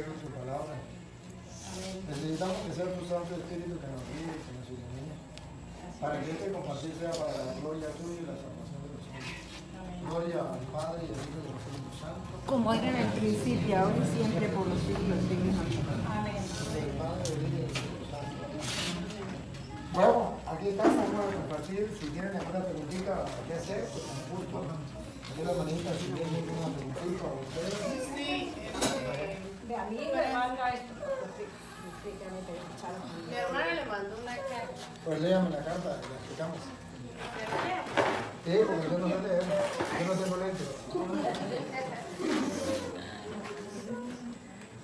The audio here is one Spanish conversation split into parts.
tu palabra. Necesitamos que sea tu Santo Espíritu que nos guíe y que nos ilumine, para que este compartir sea para la gloria tuya y la salvación de los hombres. Gloria al Padre y al Hijo y al Espíritu Santo. Como era en el principio, ahora y siempre, por los siglos de los siglos. Amén. Del Padre, del Hijo y del Espíritu Santo. Bueno, aquí estamos para compartir. Si tienen alguna preguntita que hacer, pues con gusto. De la manita, si tienen alguna preguntita a ustedes. Sí, De a mí me manda esto. mi hermana le mandó una carta. Pues léame la carta, la explicamos. Sí, porque yo no sé leer, yo no tengo lente.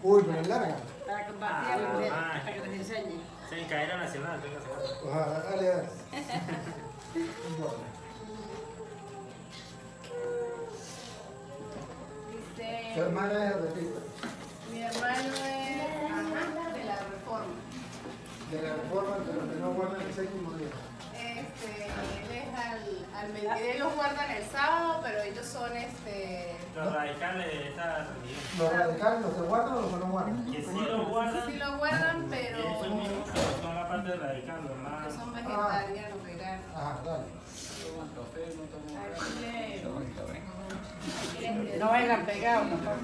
Uy, pero es larga. Para compartir, para que les enseñe. Sí, cadena nacional, tengo que saber. Ojalá, dale, dale. Dice, Tu hermana es artista. mi hermano es de la Reforma. De la reforma, pero que no guardan el séptimo día. Él es al mentir, ellos guardan el sábado, pero ellos son Los radicales de esta religión. Los radicales, los que guardan o los que no guardan. Que sí lo guardan. sí lo guardan, pero Eso mismo, pero son la parte radical, los que más. son vegetarianos, veganos. Ajá, dale. No vengan pegados tampoco.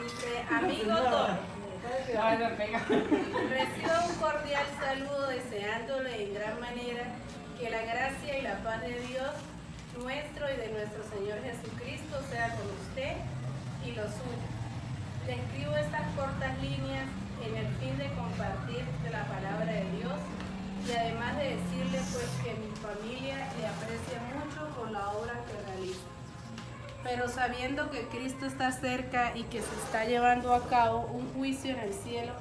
Dice, amigo Thor, No vengan pegados. recibo un cordial saludo deseándole en gran manera que la gracia y la paz de Dios nuestro y de nuestro Señor Jesucristo sea con usted y los suyos. Le escribo estas cortas líneas en el fin de compartir de la palabra de Dios y además de decirle pues que mi familia le aprecia mucho por la obra que realiza. Pero sabiendo que Cristo está cerca y que se está llevando a cabo un juicio en el cielo,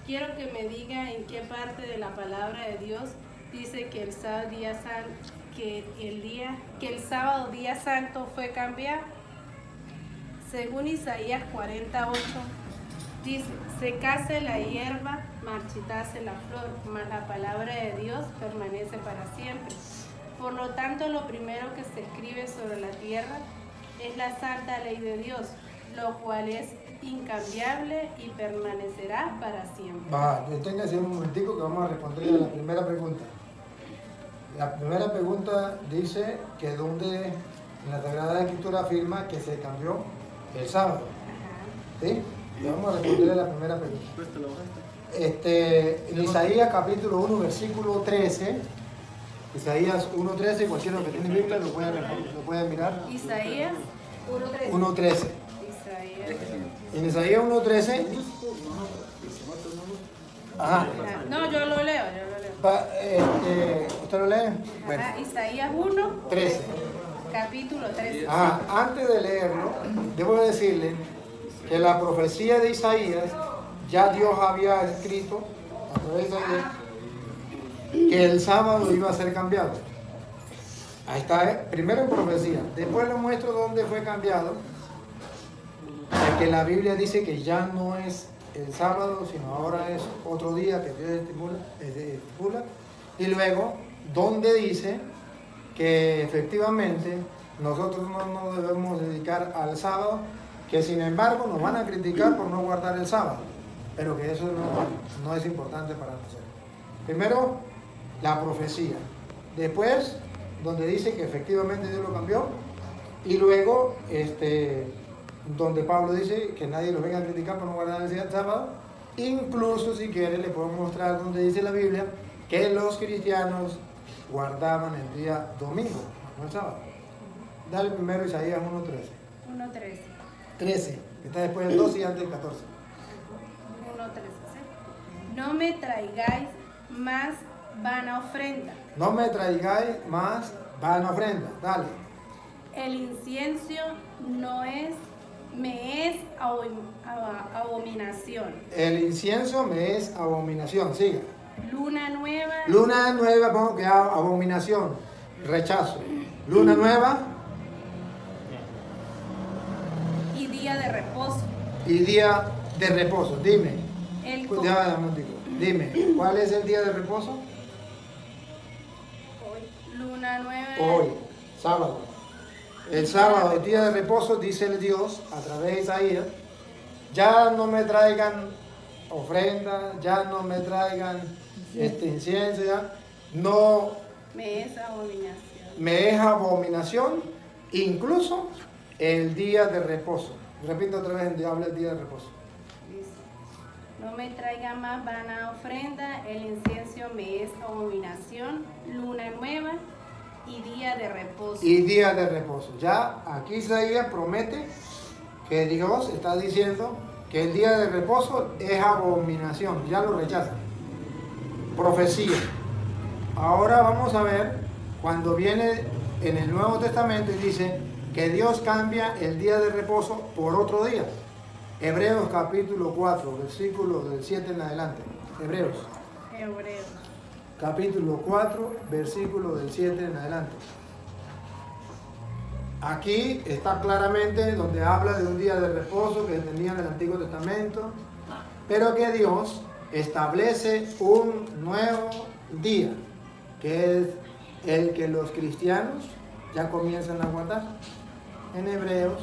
quiero que me diga en qué parte de la palabra de Dios dice que el sábado día santo fue cambiado. Según Isaías 48, dice, secase la hierba, marchitase la flor, mas la palabra de Dios permanece para siempre. Por lo tanto, lo primero que se escribe sobre la tierra es la santa ley de Dios, lo cual es incambiable y permanecerá para siempre. Va, deténgase un momentico que vamos a responder a la primera pregunta. La primera pregunta dice que donde en la Sagrada Escritura afirma que se cambió el sábado. ¿Sí? Y vamos a responder a la primera pregunta. En Isaías capítulo 1, versículo 13, Isaías 1.13, cualquiera que tiene Biblia lo puede mirar. Isaías 1:13. 1.13. Isaías. En Isaías 1.13, ajá, No, yo lo leo. ¿usted lo lee? Bueno, Ajá, Isaías 1, 13. capítulo 13. Ajá, antes de leerlo, debo decirle que la profecía de Isaías, ya Dios había escrito a través de Isaías que el sábado iba a ser cambiado. Ahí está, primero en profecía, después le muestro dónde fue cambiado, porque la Biblia dice que ya no es el sábado, sino ahora es otro día que Dios estipula, y luego donde dice que efectivamente nosotros no nos debemos dedicar al sábado, que sin embargo nos van a criticar por no guardar el sábado, pero que eso no es importante para nosotros. Primero, la profecía. Después, donde dice que efectivamente Dios lo cambió. Y luego, donde Pablo dice que nadie lo venga a criticar por no guardar el sábado. Incluso, si quiere, le puedo mostrar donde dice la Biblia que los cristianos guardaban el día domingo, no el sábado. Dale primero Isaías 1.13. 1:13. 13, que está después del 12 y antes del 14. 1:13. ¿Sí? No me traigáis más vana ofrenda. No me traigáis más vana ofrenda. Dale. El incienso me es abominación. El incienso me es abominación. Siga. Luna nueva. Luna nueva, pongo que abominación. Rechazo. Luna nueva Y día de reposo. y día de reposo. Dime. Ya, Dime, ¿cuál es el día de reposo? Luna nueva. Hoy, sábado. El sábado, el día de reposo, dice el Dios a través de Isaías, ya no me traigan ofrendas, ya no me traigan incienso, ya no Me es abominación. me es abominación, incluso el día de reposo. Repito otra vez, habla el día de reposo. Dice, no me traiga más vana ofrenda, el incienso me es abominación, luna nueva y día de reposo. Y día de reposo. Ya aquí Isaías promete que Dios está diciendo que el día de reposo es abominación, ya lo rechazan. Profecía. Ahora vamos a ver cuando viene en el Nuevo Testamento y dice que Dios cambia el día de reposo por otro día. Hebreos capítulo 4, versículo del 7 en adelante. Hebreos capítulo 4, versículo del 7 en adelante. Aquí está claramente donde habla de un día de reposo que tenía en el Antiguo Testamento, pero que Dios establece un nuevo día, que es el que los cristianos ya comienzan a guardar. En Hebreos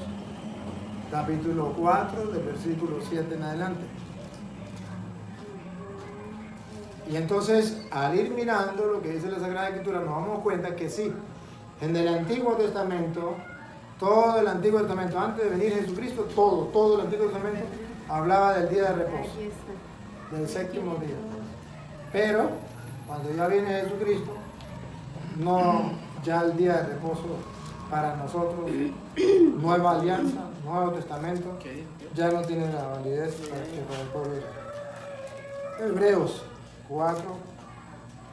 capítulo 4, del versículo 7 en adelante. Y entonces, al ir mirando lo que dice la Sagrada Escritura, nos damos cuenta que sí, en el Antiguo Testamento, todo el Antiguo Testamento, antes de venir Jesucristo, todo el Antiguo Testamento hablaba del día de reposo, Aquí está. del séptimo día. Pero, cuando ya viene Jesucristo, no, ya el día de reposo para nosotros, nueva alianza, Nuevo Testamento, ya no tiene la validez para el pueblo de Israel. Hebreos 4,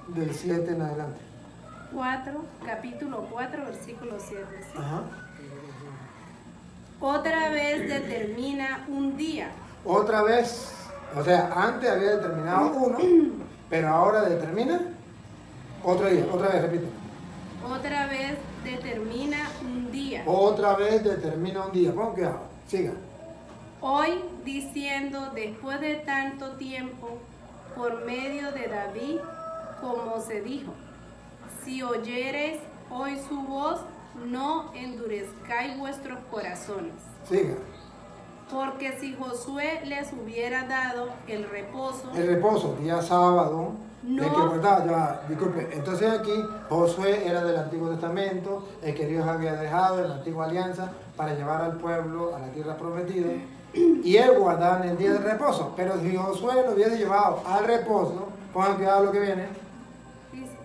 del 7 en adelante. 4, capítulo 4, versículo 7. ¿Sí? Ajá. Otra vez determina un día. Otra vez, o sea, antes había determinado uno, pero ahora determina otro día. Otra vez, repito. Otra vez determina un día. Otra vez determina un día. Pongan cuidado, siga. Hoy diciendo, después de tanto tiempo, por medio de David, como se dijo, si oyereis hoy su voz, no endurezcáis vuestros corazones. Siga. Porque si Josué les hubiera dado el reposo, Día sábado. No. El que guardaba, ya, disculpe. Entonces aquí Josué era del Antiguo Testamento, el que Dios había dejado en la Antigua Alianza para llevar al pueblo a la tierra prometida. Y él guardaba en el día de reposo. Pero si Josué lo hubiese llevado al reposo, pongan cuidado lo que viene. dice,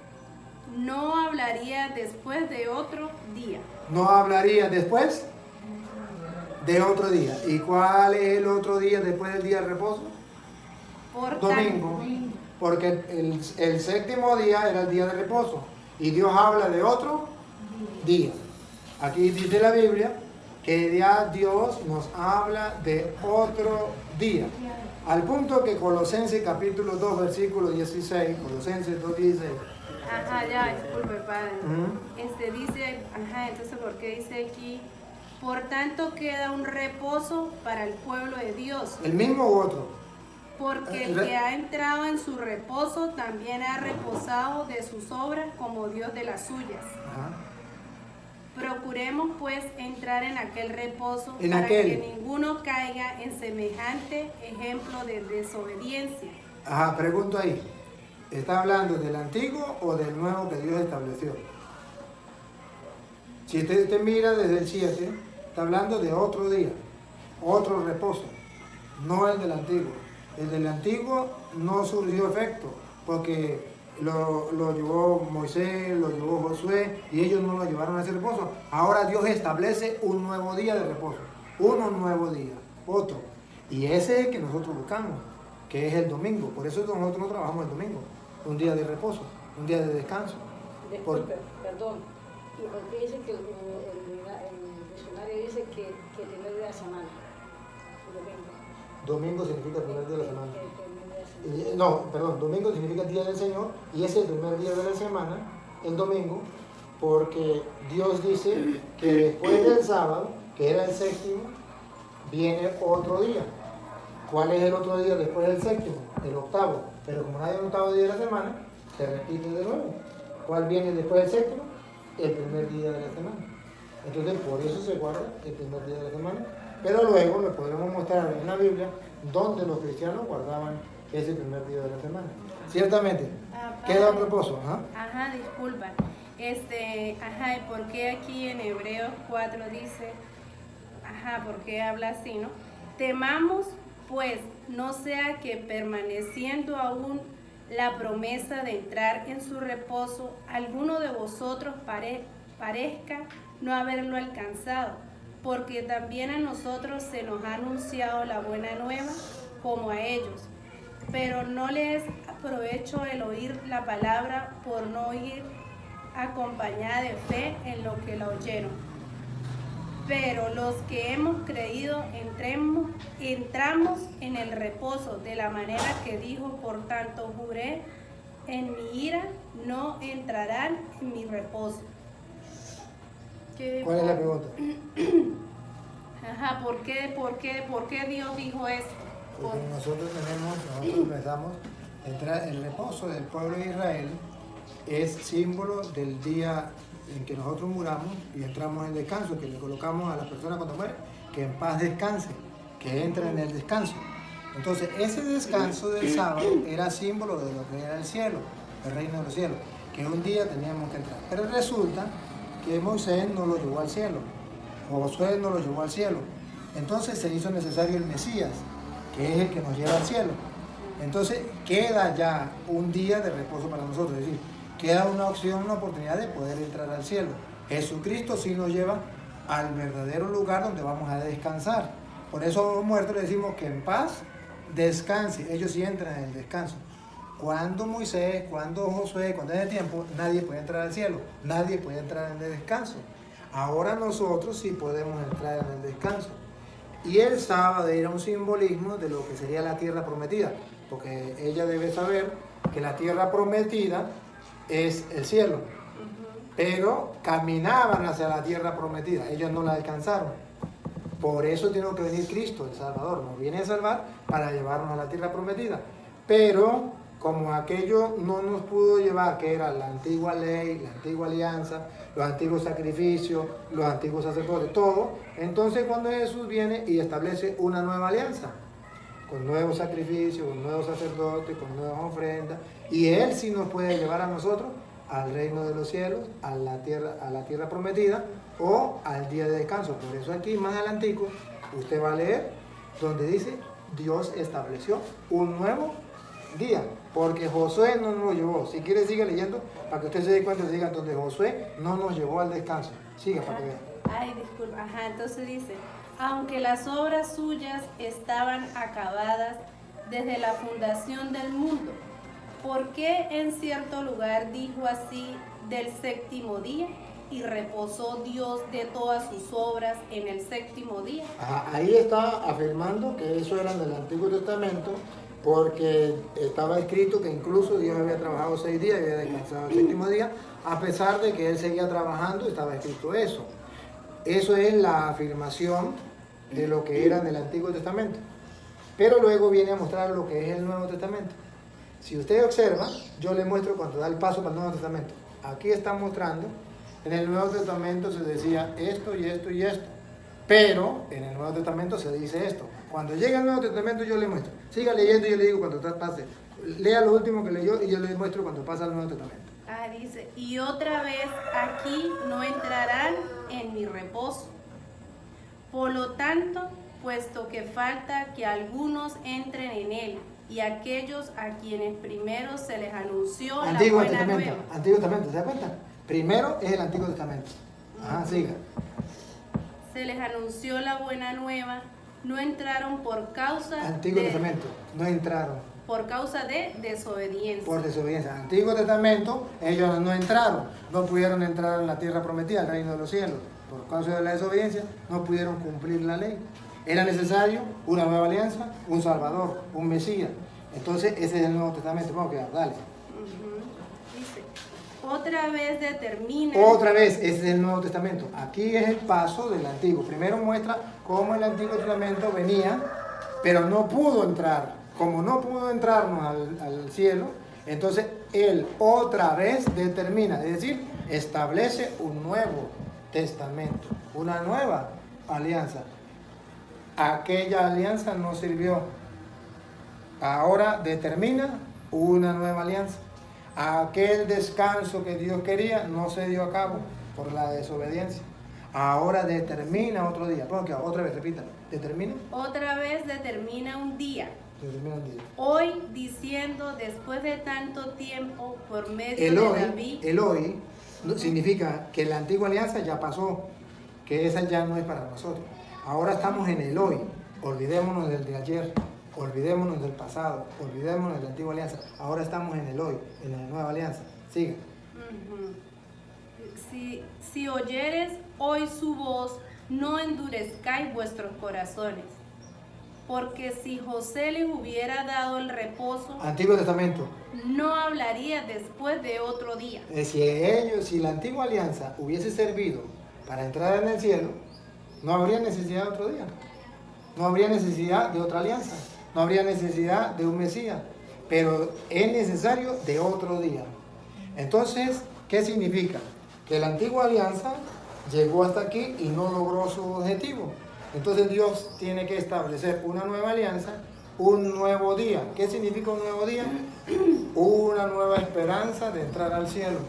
no hablaría después de otro día. No hablaría después de otro día. ¿Y cuál es el otro día después del día de reposo? Por Domingo. tanto, Porque el séptimo día era el día de reposo. Y Dios habla de otro día. Aquí dice la Biblia que ya Dios nos habla de otro día. Al punto que Colosenses capítulo 2, versículo 16, Colosenses 2, 16. ajá, ya, disculpe, padre. Ujú. Dice, ajá, entonces, ¿por qué dice aquí? Por tanto queda un reposo para el pueblo de Dios, ¿El mismo u otro? porque el que ha entrado en su reposo también ha reposado de sus obras como Dios de las suyas. Ajá. Procuremos pues entrar en aquel reposo En para aquel. que ninguno caiga en semejante ejemplo de desobediencia. Ajá, pregunto ahí. ¿Está hablando del antiguo o del nuevo que Dios estableció? Si usted mira desde el 7, está hablando de otro día, otro reposo, no el del antiguo. El del antiguo no surgió efecto, porque lo llevó Moisés, lo llevó Josué, y ellos no lo llevaron a ese reposo. Ahora Dios establece un nuevo día de reposo, un nuevo día, otro. Y ese es el que nosotros buscamos, que es el domingo. Por eso nosotros no trabajamos el domingo, un día de reposo, un día de descanso. Disculpe, perdón. ¿Y por qué dice que el diccionario dice que el primer día de la semana? El domingo. Domingo significa el primer día de la semana. El primer día de la semana. No, perdón, domingo significa el día del Señor y es el primer día de la semana, el domingo, porque Dios dice que después del sábado, que era el séptimo, viene otro día. ¿Cuál es el otro día después del séptimo? El octavo. Pero como no hay un octavo día de la semana, se repite de nuevo. ¿Cuál viene después del séptimo? El primer día de la semana. Entonces, por eso se guarda el primer día de la semana, Pero luego le podremos mostrar en la Biblia donde los cristianos guardaban ese primer día de la semana. Ciertamente, queda un reposo. Ajá, disculpa. ¿Y por qué aquí en Hebreos 4 dice, por qué habla así, no? Temamos, pues, no sea que permaneciendo aún la promesa de entrar en su reposo, alguno de vosotros parezca no haberlo alcanzado, porque también a nosotros se nos ha anunciado la buena nueva como a ellos, pero no les aprovecho el oír la palabra por no ir acompañada de fe en lo que la oyeron. Pero los que hemos creído entramos en el reposo de la manera que dijo, por tanto juré en mi ira, no entrarán en mi reposo. ¿Cuál es la pregunta? ¿Por qué Dios dijo eso? Porque nosotros pensamos, el reposo del pueblo de Israel es símbolo del día en que nosotros muramos y entramos en descanso, que le colocamos a las personas cuando mueren, que en paz descanse, que entren en el descanso. Entonces, ese descanso del sábado era símbolo de lo que era el cielo, el reino de los cielos, que un día teníamos que entrar. Pero resulta que Moisés no lo llevó al cielo, Josué no lo llevó al cielo. Entonces se hizo necesario el Mesías, que es el que nos lleva al cielo. Entonces queda ya un día de reposo para nosotros, es decir, queda una opción, una oportunidad de poder entrar al cielo. Jesucristo sí nos lleva al verdadero lugar donde vamos a descansar. Por eso a los muertos le decimos que en paz descanse. Ellos sí entran en el descanso. Cuando Moisés, cuando Josué, cuando es el tiempo, nadie puede entrar al cielo. Nadie puede entrar en el descanso. Ahora nosotros sí podemos entrar en el descanso. Y el sábado era un simbolismo de lo que sería la tierra prometida. Porque ella debe saber que la tierra prometida es el cielo, pero caminaban hacia la tierra prometida, ellos no la alcanzaron. Por eso tiene que venir Cristo, el Salvador, nos viene a salvar para llevarnos a la tierra prometida. Pero como aquello no nos pudo llevar, que era la antigua ley, la antigua alianza, los antiguos sacrificios, los antiguos sacerdotes, todo, entonces cuando Jesús viene y establece una nueva alianza, con nuevos sacrificios, con nuevos sacerdotes, con nuevas ofrendas, y Él sí nos puede llevar a nosotros al reino de los cielos, a la tierra prometida, o al día de descanso. Por eso aquí más adelantico, usted va a leer donde dice, Dios estableció un nuevo día, porque Josué no nos lo llevó. Si quiere siga leyendo, para que usted se dé cuenta, diga donde Josué no nos llevó al descanso. Siga para que vea. Disculpa, entonces dice, aunque las obras suyas estaban acabadas desde la fundación del mundo, ¿por qué en cierto lugar dijo así del séptimo día? Y reposó Dios de todas sus obras en el séptimo día. Ahí está afirmando que eso era del Antiguo Testamento, porque estaba escrito que incluso Dios había trabajado 6 días y había descansado el séptimo día, a pesar de que Él seguía trabajando, estaba escrito eso. Eso es la afirmación de lo que era en el Antiguo Testamento. Pero luego viene a mostrar lo que es el Nuevo Testamento. Si usted observa, yo le muestro cuando da el paso para el Nuevo Testamento. Aquí está mostrando, en el Nuevo Testamento se decía esto y esto y esto. Pero en el Nuevo Testamento se dice esto. Cuando llega el Nuevo Testamento yo le muestro. Siga leyendo y yo le digo cuando pase. Lea lo último que leyó y yo le muestro cuando pasa el Nuevo Testamento. Dice, y otra vez aquí no entrarán en mi reposo. Por lo tanto, puesto que falta que algunos entren en él, y aquellos a quienes primero se les anunció la buena nueva. Antiguo Testamento, ¿se da cuenta? Primero es el Antiguo Testamento. Siga. Se les anunció la buena nueva, no entraron por causa Antiguo Testamento, no entraron. Por causa de desobediencia. Por desobediencia. Antiguo Testamento, ellos no entraron, no pudieron entrar en la tierra prometida, al reino de los cielos. Por causa de la desobediencia, no pudieron cumplir la ley. Era necesario una nueva alianza, un Salvador, un Mesías. Entonces, ese es el Nuevo Testamento. Vamos a quedar, dale. Dice, otra vez determina. Otra vez, ese es el Nuevo Testamento. Aquí es el paso del Antiguo. Primero muestra cómo el Antiguo Testamento venía, pero no pudo entrar. Como no pudo entrarnos al cielo, entonces Él otra vez determina, es decir, establece un nuevo testamento, una nueva alianza. aquella alianza no sirvió. Ahora determina una nueva alianza. Aquel descanso que Dios quería no se dio a cabo por la desobediencia. Ahora determina otro día. Ponga acá, otra vez, repítalo. ¿Determina? Otra vez determina un día. Determina un día. Hoy diciendo, después de tanto tiempo, por medio El de David. hoy significa que la antigua alianza ya pasó, que esa ya no es para nosotros. Ahora estamos en el hoy. Olvidémonos del de ayer, olvidémonos del pasado, olvidémonos de la antigua alianza. Ahora estamos en el hoy, en la nueva alianza. Siga. Ujú. Si oyeres hoy su voz, no endurezcáis vuestros corazones. Porque si José les hubiera dado el reposo, Antiguo Testamento. no hablaría después de otro día. Si la antigua alianza hubiese servido para entrar en el cielo, no habría necesidad de otro día. No habría necesidad de otra alianza. No habría necesidad de un Mesías. Pero es necesario de otro día. Entonces, ¿qué significa? Que la antigua alianza llegó hasta aquí y no logró su objetivo. Entonces Dios tiene que establecer una nueva alianza, un nuevo día. ¿Qué significa un nuevo día? Una nueva esperanza de entrar al cielo.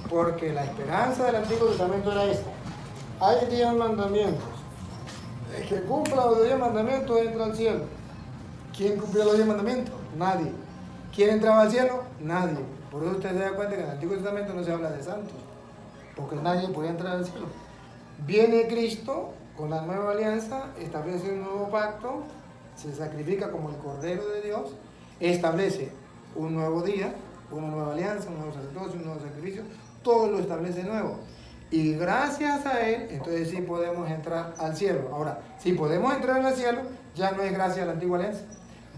Porque la esperanza del Antiguo Testamento era esta. Hay 10 mandamientos. El que cumpla los 10 mandamientos entra al cielo. ¿Quién cumplió los 10 mandamientos? Nadie. ¿Quién entraba al cielo? Nadie. Por eso usted se da cuenta que en el Antiguo Testamento no se habla de santos. Porque nadie podía entrar al cielo. Viene Cristo con la nueva alianza, establece un nuevo pacto, se sacrifica como el Cordero de Dios, establece un nuevo día, una nueva alianza, un nuevo sacerdocio, un nuevo sacrificio, todo lo establece nuevo. Y gracias a Él, entonces sí podemos entrar al cielo. Ahora, si podemos entrar al cielo, ya no es gracias a la antigua alianza,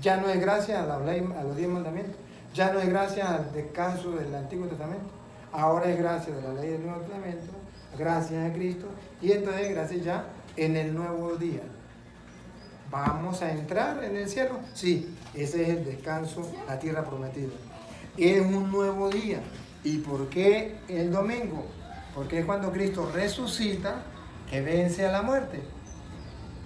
ya no es gracias a la ley, a los 10 mandamientos, ya no es gracias al descanso del Antiguo Testamento. Ahora es gracias a la ley del Nuevo Testamento, gracias a Cristo, y entonces gracias ya en el nuevo día. ¿Vamos a entrar en el cielo? Sí, ese es el descanso, la tierra prometida. Es un nuevo día. ¿Y por qué el domingo? Porque es cuando Cristo resucita, que vence a la muerte.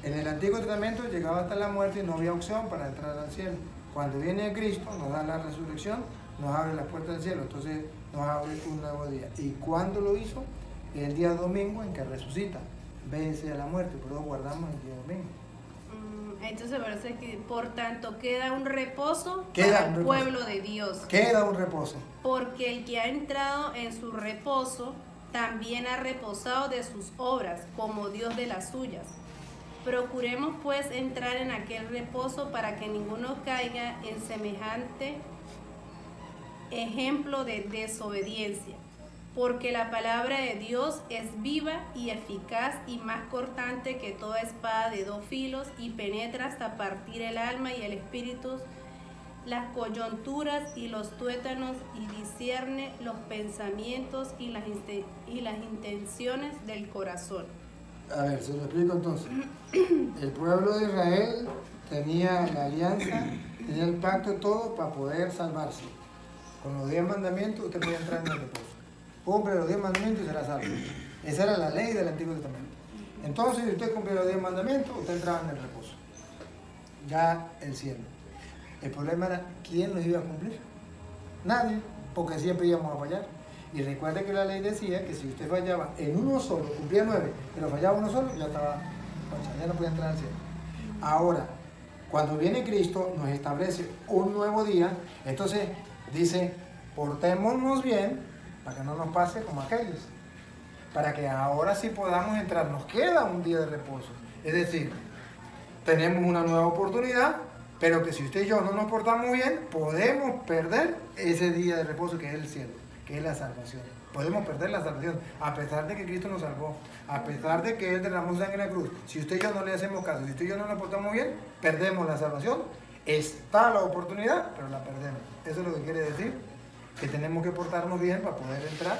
En el Antiguo Testamento llegaba hasta la muerte y no había opción para entrar al cielo. Cuando viene Cristo, nos da la resurrección, nos abre las puertas del cielo, entonces nos abre un nuevo día. ¿Y cuándo lo hizo? El día domingo en que resucita, vence a la muerte, por eso guardamos el día domingo. Entonces parece que, por tanto, queda un reposo Queda para un el reposo. pueblo de Dios. Queda un reposo. Porque el que ha entrado en su reposo, también ha reposado de sus obras, como Dios de las suyas. Procuremos pues entrar en aquel reposo para que ninguno caiga en semejante ejemplo de desobediencia. Porque la palabra de Dios es viva y eficaz y más cortante que toda espada de 2 filos y penetra hasta partir el alma y el espíritu, las coyunturas y los tuétanos, y discierne los pensamientos y las intenciones del corazón. A ver, se lo explico entonces. El pueblo de Israel tenía la alianza, tenía el pacto y todo para poder salvarse. Con los 10 mandamientos usted podía entrar en el reposo. Cumple los 10 mandamientos y será salvo. Esa era la ley del Antiguo Testamento. Entonces, si usted cumple los 10 mandamientos, usted entraba en el reposo. Ya el cielo. El problema era, ¿quién los iba a cumplir? Nadie, porque siempre íbamos a fallar. Y recuerde que la ley decía que si usted fallaba en uno solo, cumplía 9, pero fallaba uno solo, ya estaba, ya no podía entrar al cielo. Ahora, cuando viene Cristo, nos establece un nuevo día, entonces dice, portémonos bien, para que no nos pase como aquellos, para que ahora sí podamos entrar. Nos queda un día de reposo, es decir, tenemos una nueva oportunidad, pero que si usted y yo no nos portamos bien, podemos perder ese día de reposo que es el cielo, que es la salvación. Podemos perder la salvación, a pesar de que Cristo nos salvó, a pesar de que Él derramó sangre en la cruz. Si usted y yo no le hacemos caso, si usted y yo no nos portamos bien, perdemos la salvación. Está la oportunidad, pero la perdemos. Eso es lo que quiere decir, que tenemos que portarnos bien para poder entrar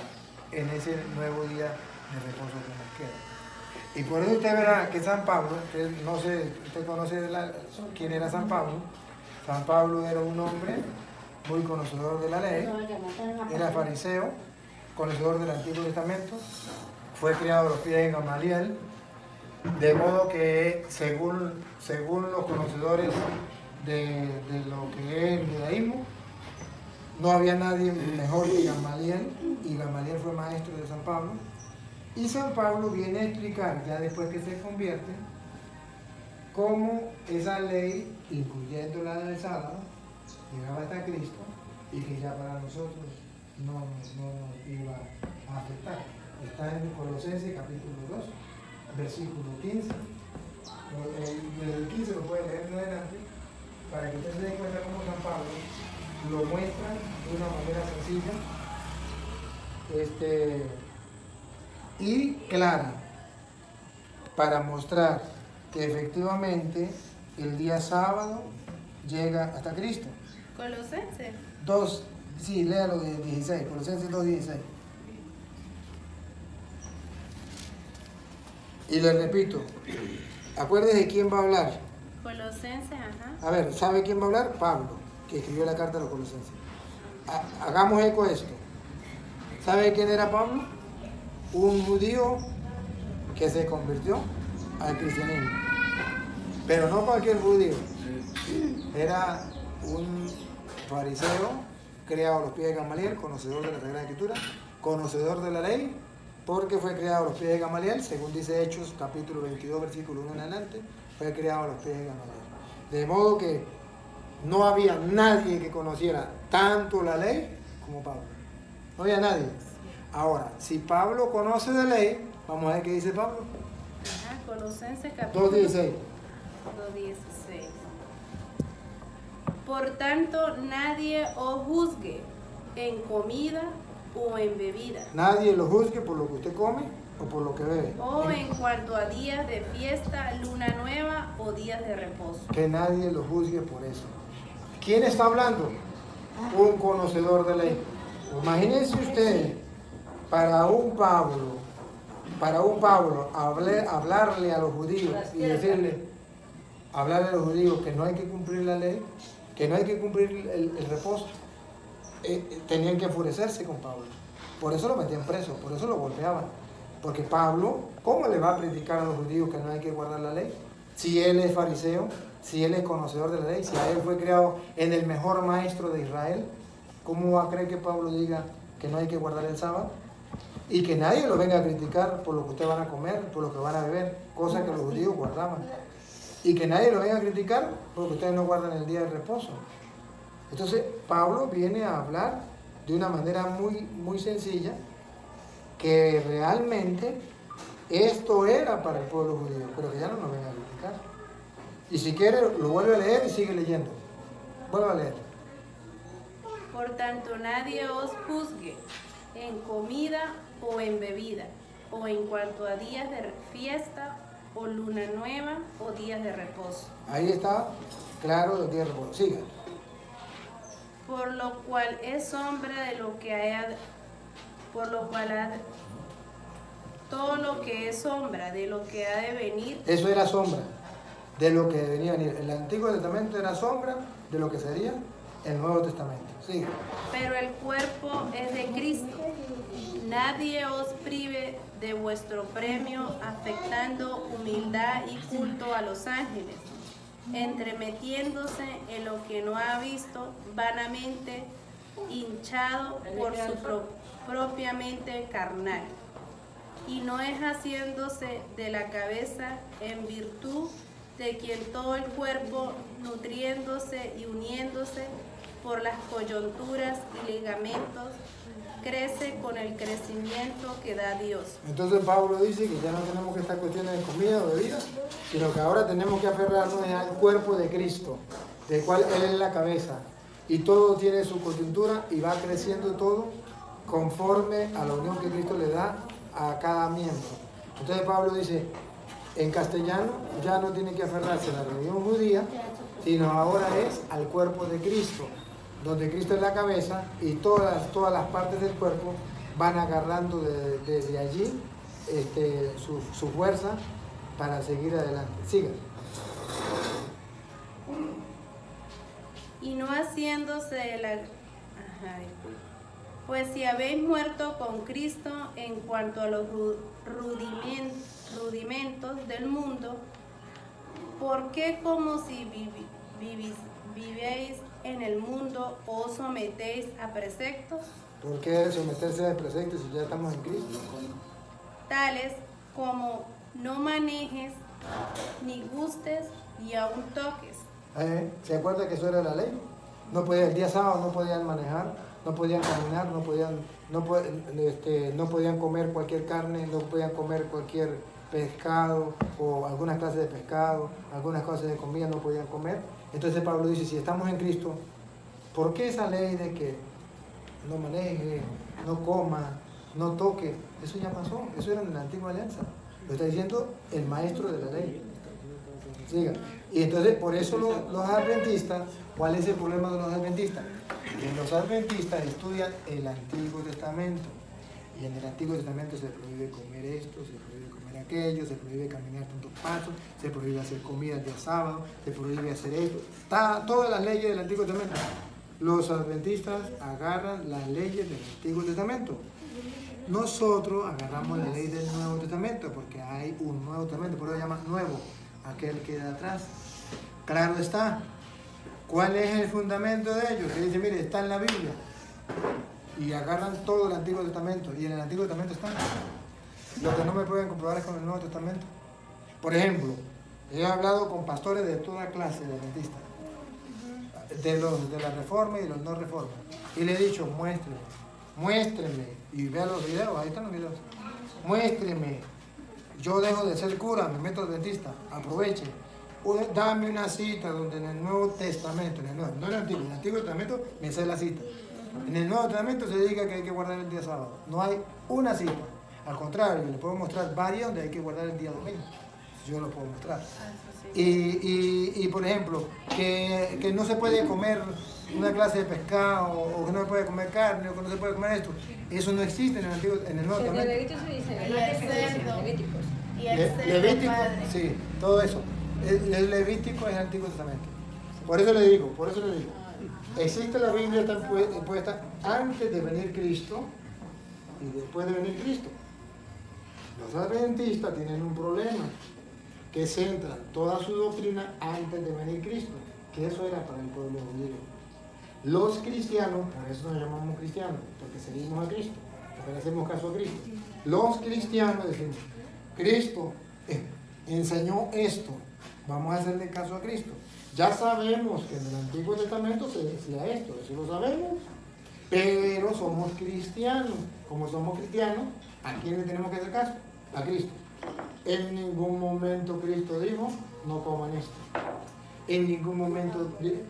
en ese nuevo día de reposo que nos queda. Y por eso usted verá que San Pablo, no sé, usted conoce quién era San Pablo. San Pablo era un hombre muy conocedor de la ley, era fariseo, conocedor del Antiguo Testamento, fue criado a los pies de Gamaliel, De modo que según los conocedores de lo que es el judaísmo, no había nadie mejor que Gamaliel, y Gamaliel fue maestro de San Pablo. Y San Pablo viene a explicar, ya después que se convierte, cómo esa ley, incluyendo la del sábado, llegaba hasta Cristo y que ya para nosotros no nos iba a afectar. Está en Colosenses capítulo 2, versículo 15. Desde el 15 lo puede leer en adelante, para que ustedes se den cuenta cómo San Pablo lo muestra de una manera sencilla y clara, para mostrar que efectivamente el día sábado llega hasta Cristo. Colosenses. 2, sí, léalo de 16, Colosenses 2:16. Y le repito, acuérdese de quién va a hablar. Colosenses, ajá. A ver, ¿sabe quién va a hablar? Pablo, que escribió la carta a los Colosenses. Hagamos eco de esto. ¿Sabe quién era Pablo? Un judío que se convirtió al cristianismo. Pero no cualquier judío. Era un fariseo, criado a los pies de Gamaliel, conocedor de la Sagrada Escritura, conocedor de la ley, porque fue criado a los pies de Gamaliel, según dice Hechos, capítulo 22, versículo 1 en adelante, fue criado a los pies de Gamaliel. De modo que no había nadie que conociera tanto la ley como Pablo. No había nadie. Ahora, si Pablo conoce de ley, vamos a ver qué dice Pablo. Ajá, Colosenses capítulo 2:16. 2:16. Por tanto, nadie os juzgue en comida o en bebida, Nadie lo juzgue por lo que usted come o por lo que bebe. o en cuanto a días de fiesta, luna nueva o días de reposo. Que nadie lo juzgue por eso. ¿Quién está hablando? Un conocedor de ley. Imagínense ustedes, para un Pablo hablarle a los judíos y hablarle a los judíos que no hay que cumplir la ley, que no hay que cumplir el reposo, tenían que enfurecerse con Pablo. Por eso lo metían preso, por eso lo golpeaban. Porque Pablo, ¿cómo le va a predicar a los judíos que no hay que guardar la ley? Si él es fariseo, si él es conocedor de la ley, si a él fue creado en el mejor maestro de Israel, ¿cómo va a creer que Pablo diga que no hay que guardar el sábado? Y que nadie lo venga a criticar por lo que ustedes van a comer, por lo que van a beber, cosas que los judíos guardaban. Y que nadie lo venga a criticar porque ustedes no guardan el día de reposo. Entonces, Pablo viene a hablar de una manera muy sencilla, que realmente esto era para el pueblo judío, pero que ya no nos venga a criticar. Y si quiere, lo vuelve a leer y sigue leyendo. Vuelve a leer. Por tanto, nadie os juzgue en comida o en bebida, o en cuanto a días de fiesta, o luna nueva, o días de reposo. Ahí está, claro, el día de reposo. Siga. Por lo cual es sombra de lo que haya, por lo cual todo lo que es sombra de lo que ha de venir. Eso era sombra de lo que venía a venir. El Antiguo Testamento era sombra de lo que sería el Nuevo Testamento. Sigue. Pero el cuerpo es de Cristo. Nadie os prive de vuestro premio, afectando humildad y culto a los ángeles, entremetiéndose en lo que no ha visto, vanamente hinchado por su propia mente carnal, y no es haciéndose de la cabeza, en virtud de quien todo el cuerpo, nutriéndose y uniéndose por las coyunturas y ligamentos, crece con el crecimiento que da Dios. Entonces Pablo dice que ya no tenemos que estar cuestiones de comida o bebida, sino que ahora tenemos que aferrarnos al cuerpo de Cristo, del cual Él es la cabeza, y todo tiene su coyuntura y va creciendo todo conforme a la unión que Cristo le da a cada miembro. Entonces Pablo dice, en castellano ya no tiene que aferrarse a la religión judía, sino ahora es al cuerpo de Cristo, donde Cristo es la cabeza y todas las partes del cuerpo van agarrando desde allí su fuerza para seguir adelante. Siga. Y no haciéndose de la... Pues si habéis muerto con Cristo en cuanto a los rudimentos del mundo, ¿por qué como si vivéis en el mundo os sometéis a preceptos? ¿Por qué someterse a preceptos si ya estamos en Cristo? Tales como no manejes, ni gustes, ni aun toques. ¿Se acuerda que eso era la ley? No podían, el día sábado no podían manejar, no podían caminar, no podían comer cualquier carne, no podían comer cualquier pescado o algunas clases de pescado, algunas clases de comida no podían comer. Entonces Pablo dice, si estamos en Cristo, ¿por qué esa ley de que no maneje, no coma, no toque? Eso ya pasó, eso era en la antigua alianza. Lo está diciendo el maestro de la ley. Siga. Y entonces, por eso los adventistas, ¿cuál es el problema de los adventistas? Que los adventistas estudian el Antiguo Testamento. Y en el Antiguo Testamento se prohíbe comer esto, se prohíbe comer aquello, se prohíbe caminar tantos pasos, se prohíbe hacer comida el día sábado, se prohíbe hacer esto. Está todas las leyes del Antiguo Testamento. Los adventistas agarran las leyes del Antiguo Testamento. Nosotros agarramos la ley del Nuevo Testamento, porque hay un Nuevo Testamento, por eso se llama nuevo, aquel que da atrás. Claro está. ¿Cuál es el fundamento de ellos? Que dice, mire, está en la Biblia. Y agarran todo el Antiguo Testamento, y en el Antiguo Testamento está. Lo que no me pueden comprobar es con el Nuevo Testamento. Por ejemplo, he hablado con pastores de toda clase de adventistas, de la Reforma y de los no Reforma, y le he dicho, muéstreme, y vea los videos, ahí están los videos, muéstreme, yo dejo de ser cura, me meto adventista, aproveche, dame una cita donde en el Nuevo Testamento, no en el Antiguo Testamento me sé la cita, en el Nuevo Testamento se diga que hay que guardar el día sábado, no hay una cita, al contrario, le puedo mostrar varias donde hay que guardar el día domingo, yo lo puedo mostrar. Y por ejemplo, que no se puede comer una clase de pescado, o que no se puede comer carne, o que no se puede comer esto, eso no existe en el Nuevo Testamento. Levítico, sí, todo eso. El Levítico es el Antiguo Testamento. Por eso le digo, existe la Biblia, está puesta antes de venir Cristo y después de venir Cristo. Los adventistas tienen un problema, que centran toda su doctrina antes de venir Cristo, que eso era para el pueblo judío. Los cristianos, por eso nos llamamos cristianos, porque seguimos a Cristo, porque le hacemos caso a Cristo. Los cristianos decimos, Cristo enseñó esto, vamos a hacerle caso a Cristo. Ya sabemos que en el Antiguo Testamento se decía esto, eso lo sabemos, pero somos cristianos. Como somos cristianos, ¿a quién le tenemos que hacer caso? A Cristo. En ningún momento Cristo dijo, no coman esto. En ningún momento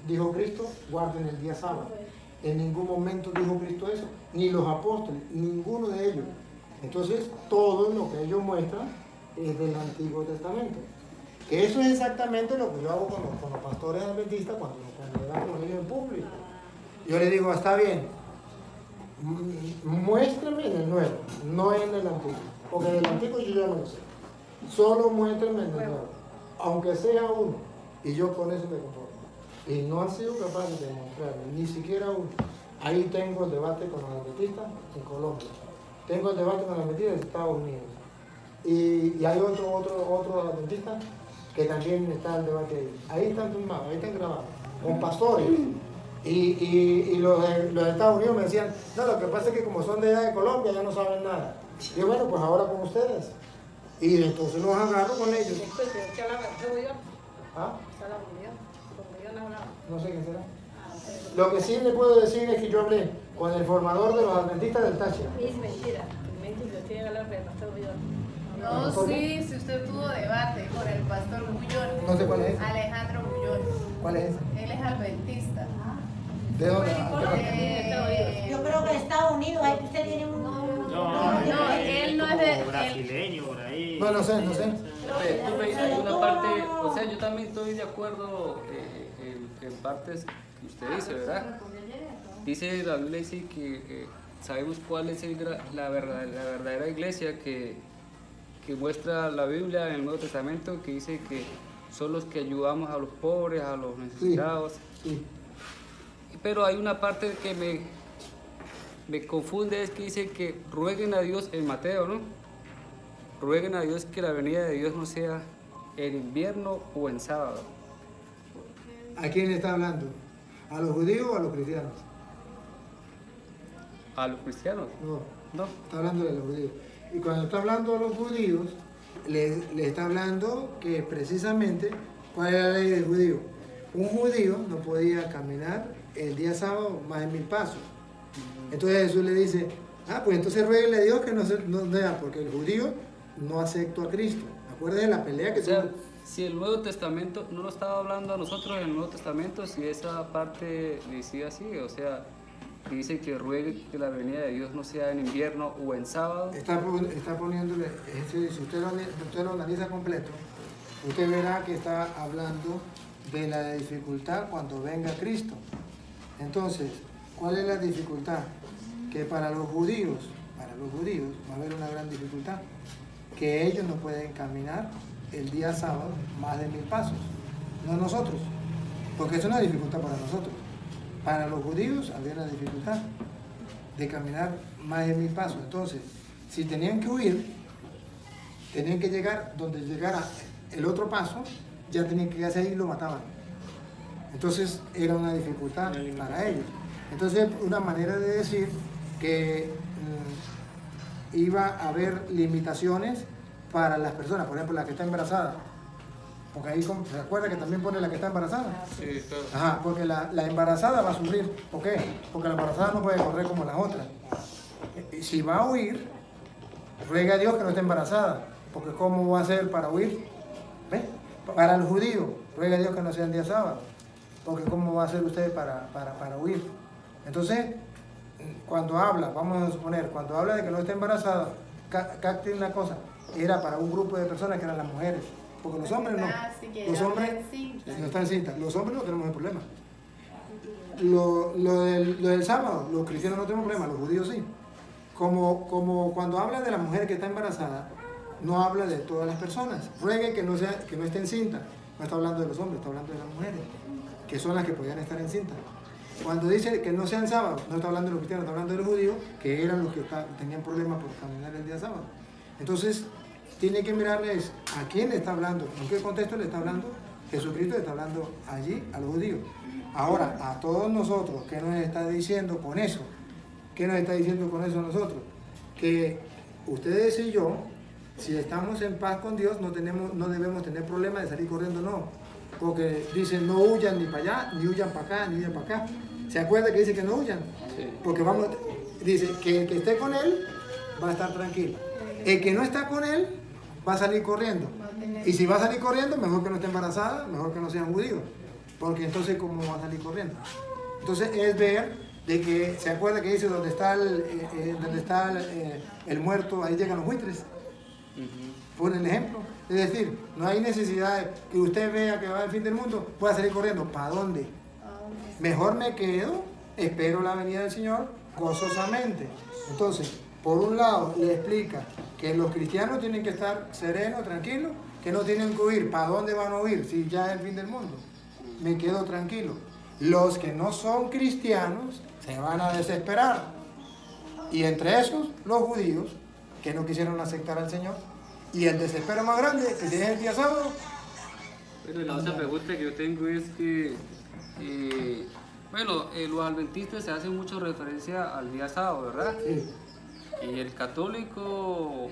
dijo Cristo, guarden el día sábado. En ningún momento dijo Cristo eso, ni los apóstoles, ninguno de ellos. Entonces, todo lo que ellos muestran es del Antiguo Testamento. Que eso es exactamente lo que yo hago con los pastores adventistas cuando hablan con ellos en público. Yo les digo, está bien, muéstrame en el nuevo, no en el antiguo. Porque en el antiguo yo ya no lo sé. Solo muéstrame en el nuevo, aunque sea uno. Y yo con eso me conformo. Y no han sido capaces de demostrarme, ni siquiera uno. Ahí tengo el debate con los adventistas en Colombia. Tengo el debate con los adventistas en Estados Unidos. Y hay otro adventista que también está el debate ahí. Ahí están filmados, ahí están grabados, con pastores. Y los de Estados Unidos me decían, no, lo que pasa es que como son de edad de Colombia ya no saben nada. Y bueno, pues ahora con ustedes. Y entonces los agarro con ellos. ¿Ah? No sé qué será. Lo que sí le puedo decir es que yo hablé con el formador de los adventistas del Táchira. Es mentira, estoy hablando del pastor Bullón. No, sí, si usted tuvo debate con el pastor Bullón. No sé cuál es. Alejandro Bullón. ¿Cuál es? Él es adventista. ¿De dónde? Yo creo que en Estados Unidos ahí usted tiene un... No, él no es de... brasileño por ahí. No sé. Hay una parte, o sea, yo también estoy de acuerdo en partes que usted dice, ¿verdad? Dice, la Biblia dice que sabemos cuál es la verdadera iglesia que muestra la Biblia en el Nuevo Testamento, que dice que son los que ayudamos a los pobres, a los necesitados. Sí. Pero hay una parte que me confunde, es que dice que rueguen a Dios en Mateo, ¿no? rueguen a Dios que la venida de Dios no sea en invierno o en sábado. ¿A quién está hablando? ¿A los judíos o a los cristianos? ¿A los cristianos? No, No. está hablando de los judíos. Y cuando está hablando a los judíos, le está hablando que precisamente, ¿cuál es la ley del judío? Un judío no podía caminar el día sábado más de 1000 pasos. Entonces Jesús le dice, pues entonces ruéguele a Dios que no sea, porque el judío no aceptó a Cristo. Acuérdense de la pelea que O sea, tuvo. si el Nuevo Testamento no lo estaba hablando a nosotros en el Nuevo Testamento, si esa parte decía así, o sea, dice que ruegue que la venida de Dios no sea en invierno o en sábado. Está poniéndole, si usted lo analiza completo, usted verá que está hablando de la dificultad cuando venga Cristo. Entonces, ¿cuál es la dificultad? Que para los judíos va a haber una gran dificultad, que ellos no pueden caminar el día sábado más de 1000 pasos, no nosotros, porque es una dificultad para nosotros. Para los judíos había una dificultad de caminar más de 1000 pasos. Entonces, si tenían que huir, tenían que llegar donde llegara el otro paso, ya tenían que quedarse ahí y lo mataban. Entonces era una dificultad para ellos. Entonces, una manera de decir que iba a haber limitaciones para las personas, por ejemplo, la que está embarazada. Porque ahí se acuerda que también pone la que está embarazada. Sí, claro. Ajá, porque la embarazada va a sufrir. ¿Por qué? Porque la embarazada no puede correr como las otras. Y si va a huir, ruega a Dios que no esté embarazada. Porque ¿cómo va a ser para huir? ¿Ve? Para los judíos, ruega a Dios que no sea el día sábado. Porque ¿cómo va a ser usted para huir? Entonces, cuando habla, vamos a suponer, cuando habla de que no esté embarazada, capten una cosa, era para un grupo de personas que eran las mujeres. Porque los hombres no. Los hombres no están cintas. Los hombres no tenemos el problema. Lo del sábado, los cristianos no tenemos problema, los judíos sí. Como cuando habla de la mujer que está embarazada, no habla de todas las personas. Ruegue que no esté encinta. No está hablando de los hombres, está hablando de las mujeres, que son las que podían estar encintas. Cuando dice que no sean sábados, no está hablando de los cristianos, está hablando de los judíos, que eran los que tenían problemas por caminar el día sábado. Entonces, tiene que mirarles a quién le está hablando, en qué contexto le está hablando. Jesucristo le está hablando allí a los judíos. Ahora, a todos nosotros, ¿qué nos está diciendo con eso? ¿Qué nos está diciendo con eso a nosotros? Que ustedes y yo, si estamos en paz con Dios, no debemos tener problema de salir corriendo, no. Porque dicen no huyan ni para allá, ni huyan para acá, ni huyan para acá. ¿Se acuerda que dice que no huyan? Sí. Porque dice que el que esté con él va a estar tranquilo. El que no está con él va a salir corriendo. Y si va a salir corriendo, mejor que no esté embarazada, mejor que no sean judíos. Porque entonces, ¿cómo va a salir corriendo? Entonces, es ver de que, ¿se acuerda que dice donde está el muerto, ahí llegan los buitres? Por el ejemplo. Es decir, no hay necesidad de que usted vea que va el fin del mundo, pueda salir corriendo. ¿Para dónde? Mejor me quedo, espero la venida del Señor gozosamente. Entonces, por un lado, le explica que los cristianos tienen que estar serenos, tranquilos, que no tienen que huir. ¿Para dónde van a huir si ya es el fin del mundo? Me quedo tranquilo. Los que no son cristianos se van a desesperar. Y entre esos, los judíos, que no quisieron aceptar al Señor. Y el desespero más grande, que si es el día sábado. Bueno, la otra pregunta que yo tengo es que, los adventistas se hacen mucho referencia al día sábado, ¿verdad? Sí, Y el católico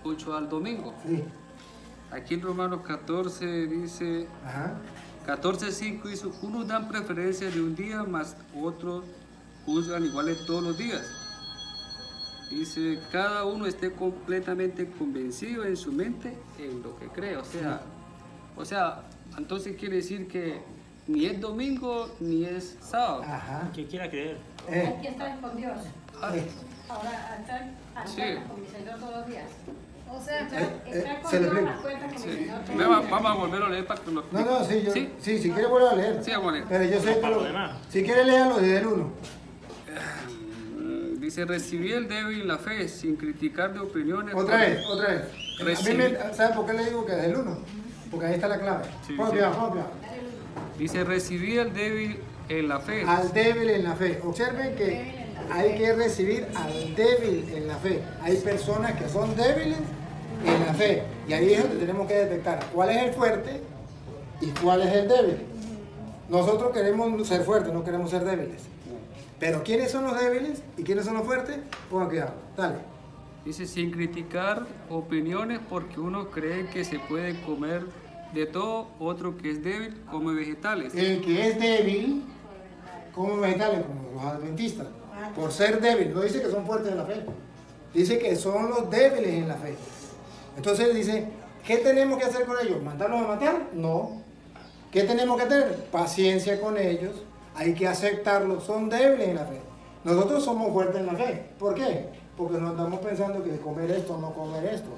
mucho al domingo. sí. Aquí en Romanos 14 dice, Ajá. 14:5 dice, unos dan preferencia de un día, más otros juzgan iguales todos los días. Dice, cada uno esté completamente convencido en su mente en lo que cree. O sea, entonces quiere decir que ni es domingo ni es sábado. Ajá. ¿Quién quiera creer? Aquí estás con Dios. Ah, Ahora, estar Sí. con mi Señor todos los días. O sea, se estar con le Dios explica. las cuentas con mi sí. Señor todos los días. Vamos a volver a leer para que lo No, sí, yo, ¿Sí? sí, si quiere volver a leer. Sí, vamos a leer. Pero yo sé que Para lo demás. si quiere léalo desde el 1. Dice, recibí el débil en la fe, sin criticar de opiniones. Otra vez. A mí Recibí. ¿sabe por qué le digo que desde el 1? Porque ahí está la clave. Sí, Propia. Dice, recibí el débil en la fe. Al débil en la fe. Observen que hay que recibir al débil en la fe. Hay personas que son débiles en la fe. Y ahí es donde tenemos que detectar cuál es el fuerte y cuál es el débil. Nosotros queremos ser fuertes, no queremos ser débiles. Pero ¿quiénes son los débiles y quiénes son los fuertes? Pongan cuidado. Dale. Dice, sin criticar opiniones, porque uno cree que se puede comer de todo, otro que es débil come vegetales. El que es débil come vegetales, como los adventistas. Por ser débil, no dice que son fuertes en la fe. Dice que son los débiles en la fe. Entonces dice, ¿qué tenemos que hacer con ellos? ¿Mandarlos a matar? No. ¿Qué tenemos que tener? Paciencia con ellos. Hay que aceptarlos. Son débiles en la fe. Nosotros somos fuertes en la fe. ¿Por qué? Porque no andamos pensando que comer esto o no comer esto.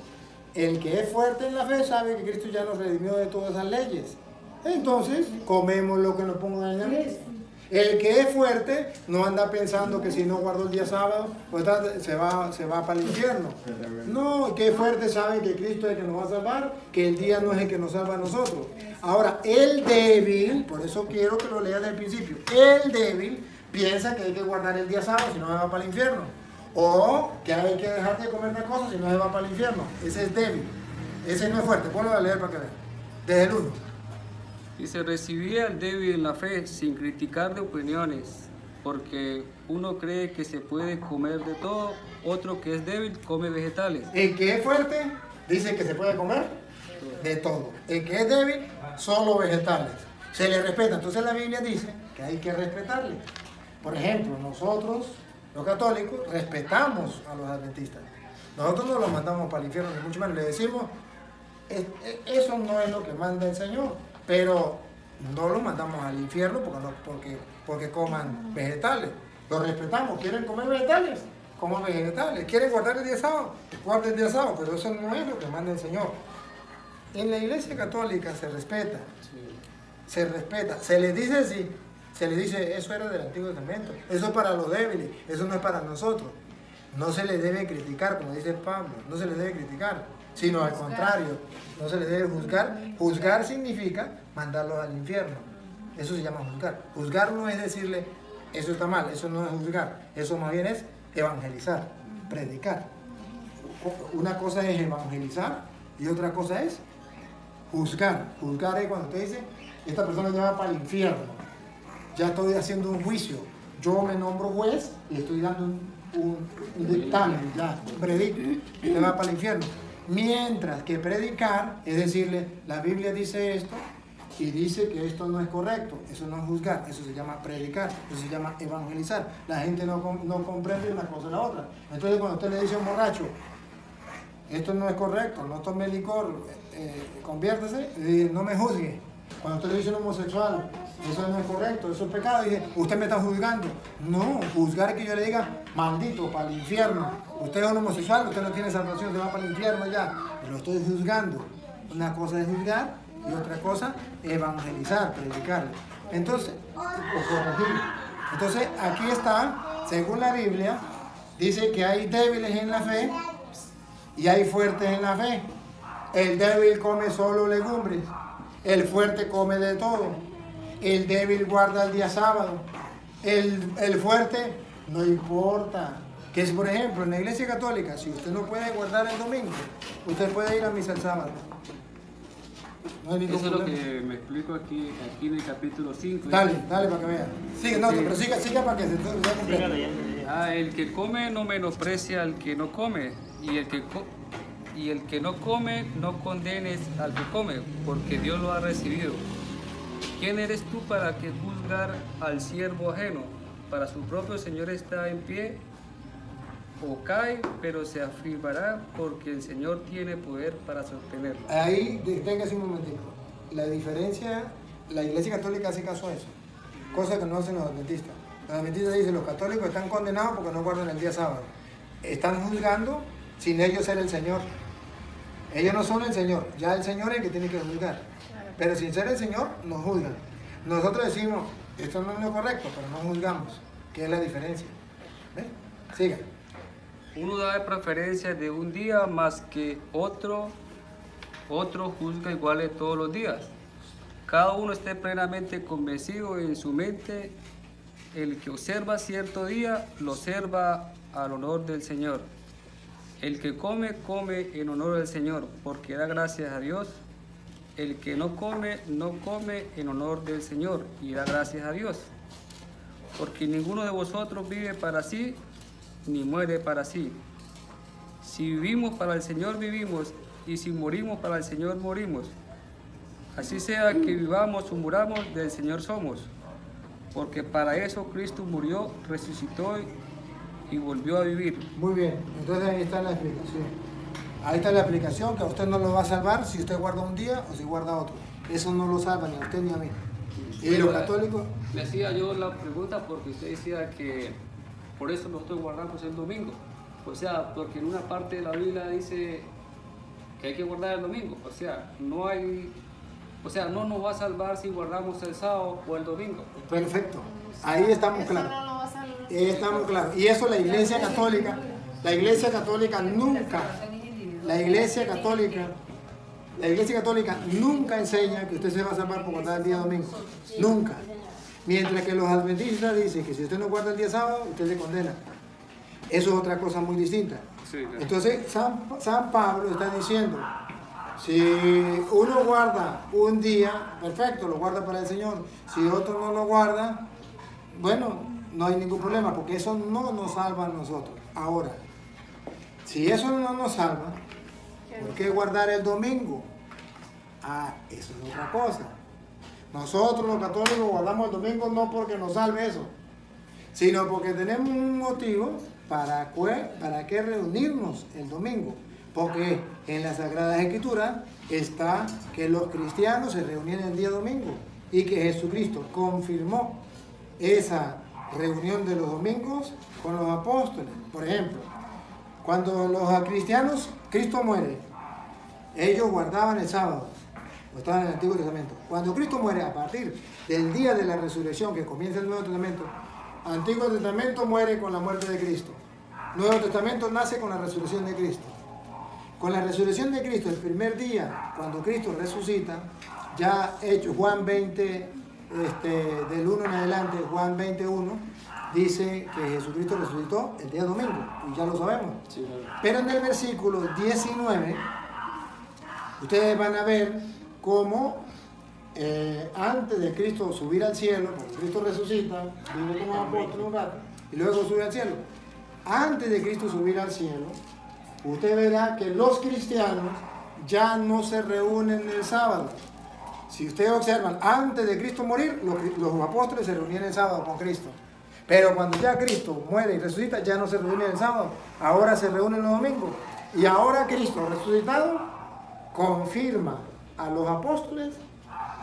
El que es fuerte en la fe sabe que Cristo ya nos redimió de todas esas leyes. Entonces, comemos lo que nos pongan en la mesa. El que es fuerte no anda pensando que si no guardó el día sábado, pues se va para el infierno. No, el que es fuerte sabe que Cristo es el que nos va a salvar, que el día no es el que nos salva a nosotros. Ahora, el débil, por eso quiero que lo leas del principio, el débil piensa que hay que guardar el día sábado si no se va para el infierno. O que hay que dejar de comer una cosa si no se va para el infierno. Ese es débil. Ese no es fuerte. Ponlo a leer para que vean. Desde el 1. Dice, recibía al débil en la fe sin criticar de opiniones, porque uno cree que se puede comer de todo, otro que es débil come vegetales. El que es fuerte dice que se puede comer de todo. El que es débil, solo vegetales. Se le respeta. Entonces la Biblia dice que hay que respetarle. Por ejemplo, nosotros, los católicos, respetamos a los adventistas. Nosotros no los mandamos para el infierno, ni mucho menos. Le decimos, eso no es lo que manda el Señor. Pero no los mandamos al infierno porque coman vegetales. Los respetamos. ¿Quieren comer vegetales? Coman vegetales. ¿Quieren guardar el día sábado? Guarden el día sábado. Pero eso no es lo que manda el Señor. En la Iglesia Católica se respeta. Se respeta. Se les dice así. Se les dice, eso era del Antiguo Testamento. Eso es para los débiles. Eso no es para nosotros. No se les debe criticar, como dice Pablo. No se les debe criticar. Sino al contrario, no se les debe juzgar. Juzgar significa mandarlos al infierno. Eso se llama juzgar. Juzgar no es decirle, eso está mal, eso no es juzgar. Eso más bien es evangelizar, predicar. Una cosa es evangelizar y otra cosa es juzgar. Juzgar es cuando usted dice, esta persona ya va para el infierno. Ya estoy haciendo un juicio. Yo me nombro juez y estoy dando un dictamen, ya, predico. Usted va para el infierno. Mientras que predicar es decirle, la Biblia dice esto y dice que esto no es correcto. Eso no es juzgar, eso se llama predicar, eso se llama evangelizar. La gente no comprende una cosa y la otra. Entonces cuando usted le dice a un borracho, esto no es correcto, no tome licor, conviértase, no me juzgue. Cuando usted le dice a un homosexual, eso no es correcto, eso es pecado, dice, usted me está juzgando. No, juzgar es que yo le diga, maldito, para el infierno. Usted es un homosexual, usted no tiene salvación, se va para el infierno ya. Pero lo estoy juzgando. Una cosa es juzgar y otra cosa evangelizar, predicar. Entonces, o corregir. Entonces, aquí está, según la Biblia, dice que hay débiles en la fe y hay fuertes en la fe. El débil come solo legumbres. El fuerte come de todo. El débil guarda el día sábado. El fuerte no importa. Que es, por ejemplo, en la Iglesia Católica, si usted no puede guardar el domingo, usted puede ir a misa el sábado. No hay ningún Eso es lo problema. que me explico aquí en el capítulo 5. Dale para que vea. Sigue, no, pero siga para que se vea completo. Siga leyendo. El que come no menosprecia al que no come, y el que no come no condenes al que come, porque Dios lo ha recibido. ¿Quién eres tú para que juzgar al siervo ajeno? Para su propio Señor está en pie o cae, pero se afirmará, porque el Señor tiene poder para sostenerlo. Ahí, deténgase un momentito. La diferencia, la Iglesia Católica hace caso a eso, cosa que no hacen los adventistas. Los adventistas dicen, los católicos están condenados porque no guardan el día sábado. Están juzgando sin ellos ser el Señor. Ellos no son el Señor, ya el Señor es el que tiene que juzgar. Pero sin ser el Señor, nos juzgan. Nosotros decimos, esto no es lo correcto, pero no juzgamos. ¿Qué es la diferencia? ¿Ve? Siga. Uno da preferencia de un día más que otro juzga iguales todos los días. Cada uno esté plenamente convencido en su mente. El que observa cierto día, lo observa al honor del Señor. El que come, come en honor al Señor, porque da gracias a Dios. El que no come, no come en honor del Señor, y da gracias a Dios. Porque ninguno de vosotros vive para sí, ni muere para sí. Si vivimos para el Señor vivimos, y si morimos para el Señor morimos. Así sea que vivamos o muramos, del Señor somos. Porque para eso Cristo murió, resucitó y volvió a vivir. Muy bien, entonces ahí está la explicación. Ahí está la explicación, que a usted no lo va a salvar si usted guarda un día o si guarda otro. Eso no lo salva ni a usted ni a mí. Y los católicos... Le hacía yo la pregunta porque usted decía que por eso lo estoy guardando el domingo. O sea, porque en una parte de la Biblia dice que hay que guardar el domingo. O sea, no nos va a salvar si guardamos el sábado o el domingo. Perfecto, ahí estamos claros. Estamos claros. Y eso la Iglesia Católica nunca, la Iglesia Católica nunca enseña que usted se va a salvar por guardar el día domingo. Nunca. Mientras que los adventistas dicen que si usted no guarda el día sábado, usted se condena. Eso es otra cosa muy distinta. Sí, claro. Entonces, San Pablo está diciendo, si uno guarda un día, perfecto, lo guarda para el Señor. Si otro no lo guarda, bueno, no hay ningún problema, porque eso no nos salva a nosotros. Ahora, si eso no nos salva, ¿por qué guardar el domingo? Ah, eso es otra cosa. Nosotros los católicos guardamos el domingo no porque nos salve eso, sino porque tenemos un motivo para qué reunirnos el domingo. Porque en las Sagradas Escrituras está que los cristianos se reunían el día domingo y que Jesucristo confirmó esa reunión de los domingos con los apóstoles. Por ejemplo, cuando los cristianos, Cristo muere, ellos guardaban el sábado, o estaban en el Antiguo Testamento. Cuando Cristo muere, a partir del día de la resurrección que comienza el Nuevo Testamento, Antiguo Testamento muere con la muerte de Cristo. Nuevo Testamento nace con la resurrección de Cristo. Con la resurrección de Cristo, el primer día, cuando Cristo resucita, ya hecho Juan 20, del 1 en adelante, Juan 21, dice que Jesucristo resucitó el día domingo, y ya lo sabemos. Sí, claro. Pero en el versículo 19, ustedes van a ver cómo antes de Cristo subir al cielo, porque Cristo resucita, vive con los apóstoles un rato, y luego sube al cielo. Antes de Cristo subir al cielo, usted verá que los cristianos ya no se reúnen el sábado. Si ustedes observan, antes de Cristo morir, los apóstoles se reunían el sábado con Cristo. Pero cuando ya Cristo muere y resucita, ya no se reúnen el sábado. Ahora se reúnen los domingos. Y ahora Cristo resucitado confirma a los apóstoles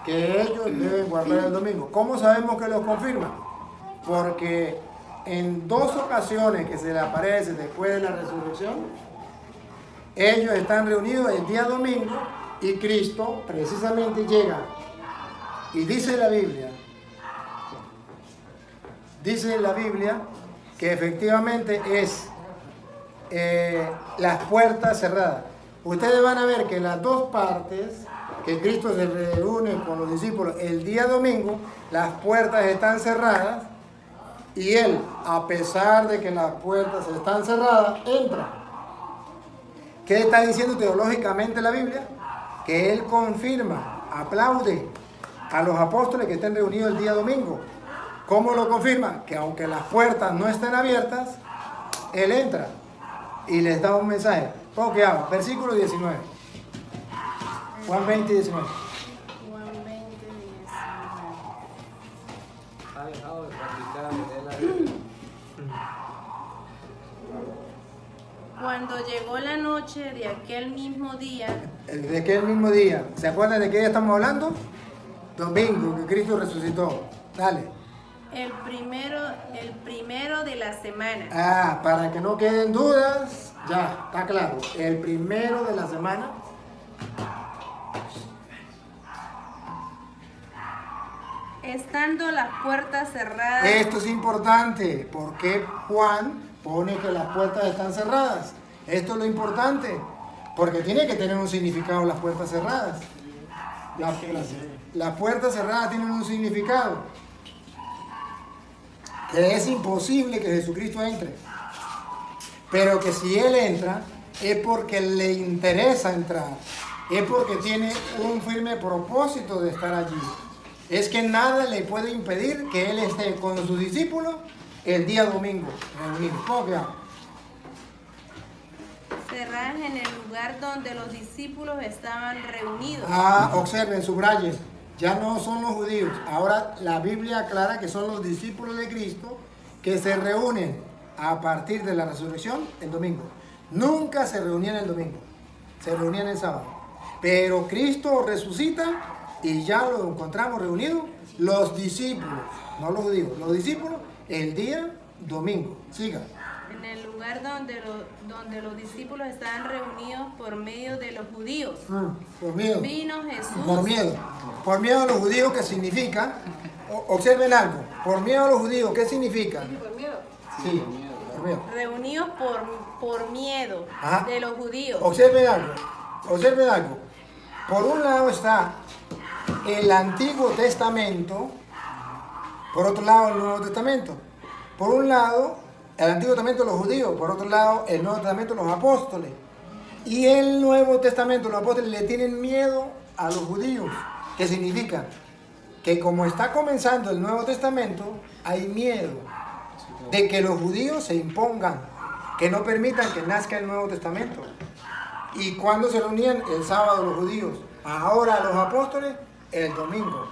que ellos deben guardar el domingo. ¿Cómo sabemos que los confirma? Porque en 2 ocasiones que se le aparece después de la resurrección, ellos están reunidos el día domingo y Cristo precisamente llega y dice en la Biblia que efectivamente es las puertas cerradas. Ustedes van a ver que las 2 partes que Cristo se reúne con los discípulos el día domingo, las puertas están cerradas y Él, a pesar de que las puertas están cerradas, entra. ¿Qué está diciendo teológicamente la Biblia? Que Él confirma, aplaude a los apóstoles que estén reunidos el día domingo. ¿Cómo lo confirma? Que aunque las puertas no estén abiertas, Él entra y les da un mensaje. ¿Cómo que haga? Versículo 19. Juan 20, 19. Juan 20, 19. Ha dejado de practicar la Biblia. Cuando llegó la noche de aquel mismo día, ¿De qué mismo día? ¿Se acuerdan de qué día estamos hablando? Domingo, que Cristo resucitó. Dale. el primero de la semana. Ah, para que no queden dudas, ya, está claro. El primero de la semana. Estando las puertas cerradas. Esto es importante, porque Juan pone que las puertas están cerradas. Esto es lo importante, porque tiene que tener un significado las puertas cerradas. Las puertas cerradas tienen un significado, que es imposible que Jesucristo entre, pero que si Él entra, es porque le interesa entrar, es porque tiene un firme propósito de estar allí. Es que nada le puede impedir que él esté con sus discípulos el día domingo reunidos. ¿Cómo que va? Cerradas en el lugar donde los discípulos estaban reunidos. Observen, subrayen, ya no son los judíos. Ahora la Biblia aclara que son los discípulos de Cristo que se reúnen a partir de la resurrección el domingo. Nunca se reunían el domingo, se reunían el sábado. Pero Cristo resucita y ya lo encontramos reunidos los discípulos, no los judíos, los discípulos el día domingo. Siga. En el lugar donde los discípulos estaban reunidos por medio de los judíos. Por miedo. Vino Jesús. Por miedo a los judíos, ¿qué significa? Observen algo. Por miedo a los judíos, ¿qué significa? ¿Por miedo? Sí, por miedo. Reunidos por miedo Ajá. de los judíos. Observen algo. Por un lado está el Antiguo Testamento, por otro lado el Nuevo Testamento. Por un lado el Antiguo Testamento los judíos, por otro lado el Nuevo Testamento los apóstoles. Y el Nuevo Testamento los apóstoles le tienen miedo a los judíos. ¿Qué significa? Que como está comenzando el Nuevo Testamento, hay miedo de que los judíos se impongan, que no permitan que nazca el Nuevo Testamento. ¿Y cuándo se reunían? El sábado los judíos. Ahora los apóstoles, el domingo.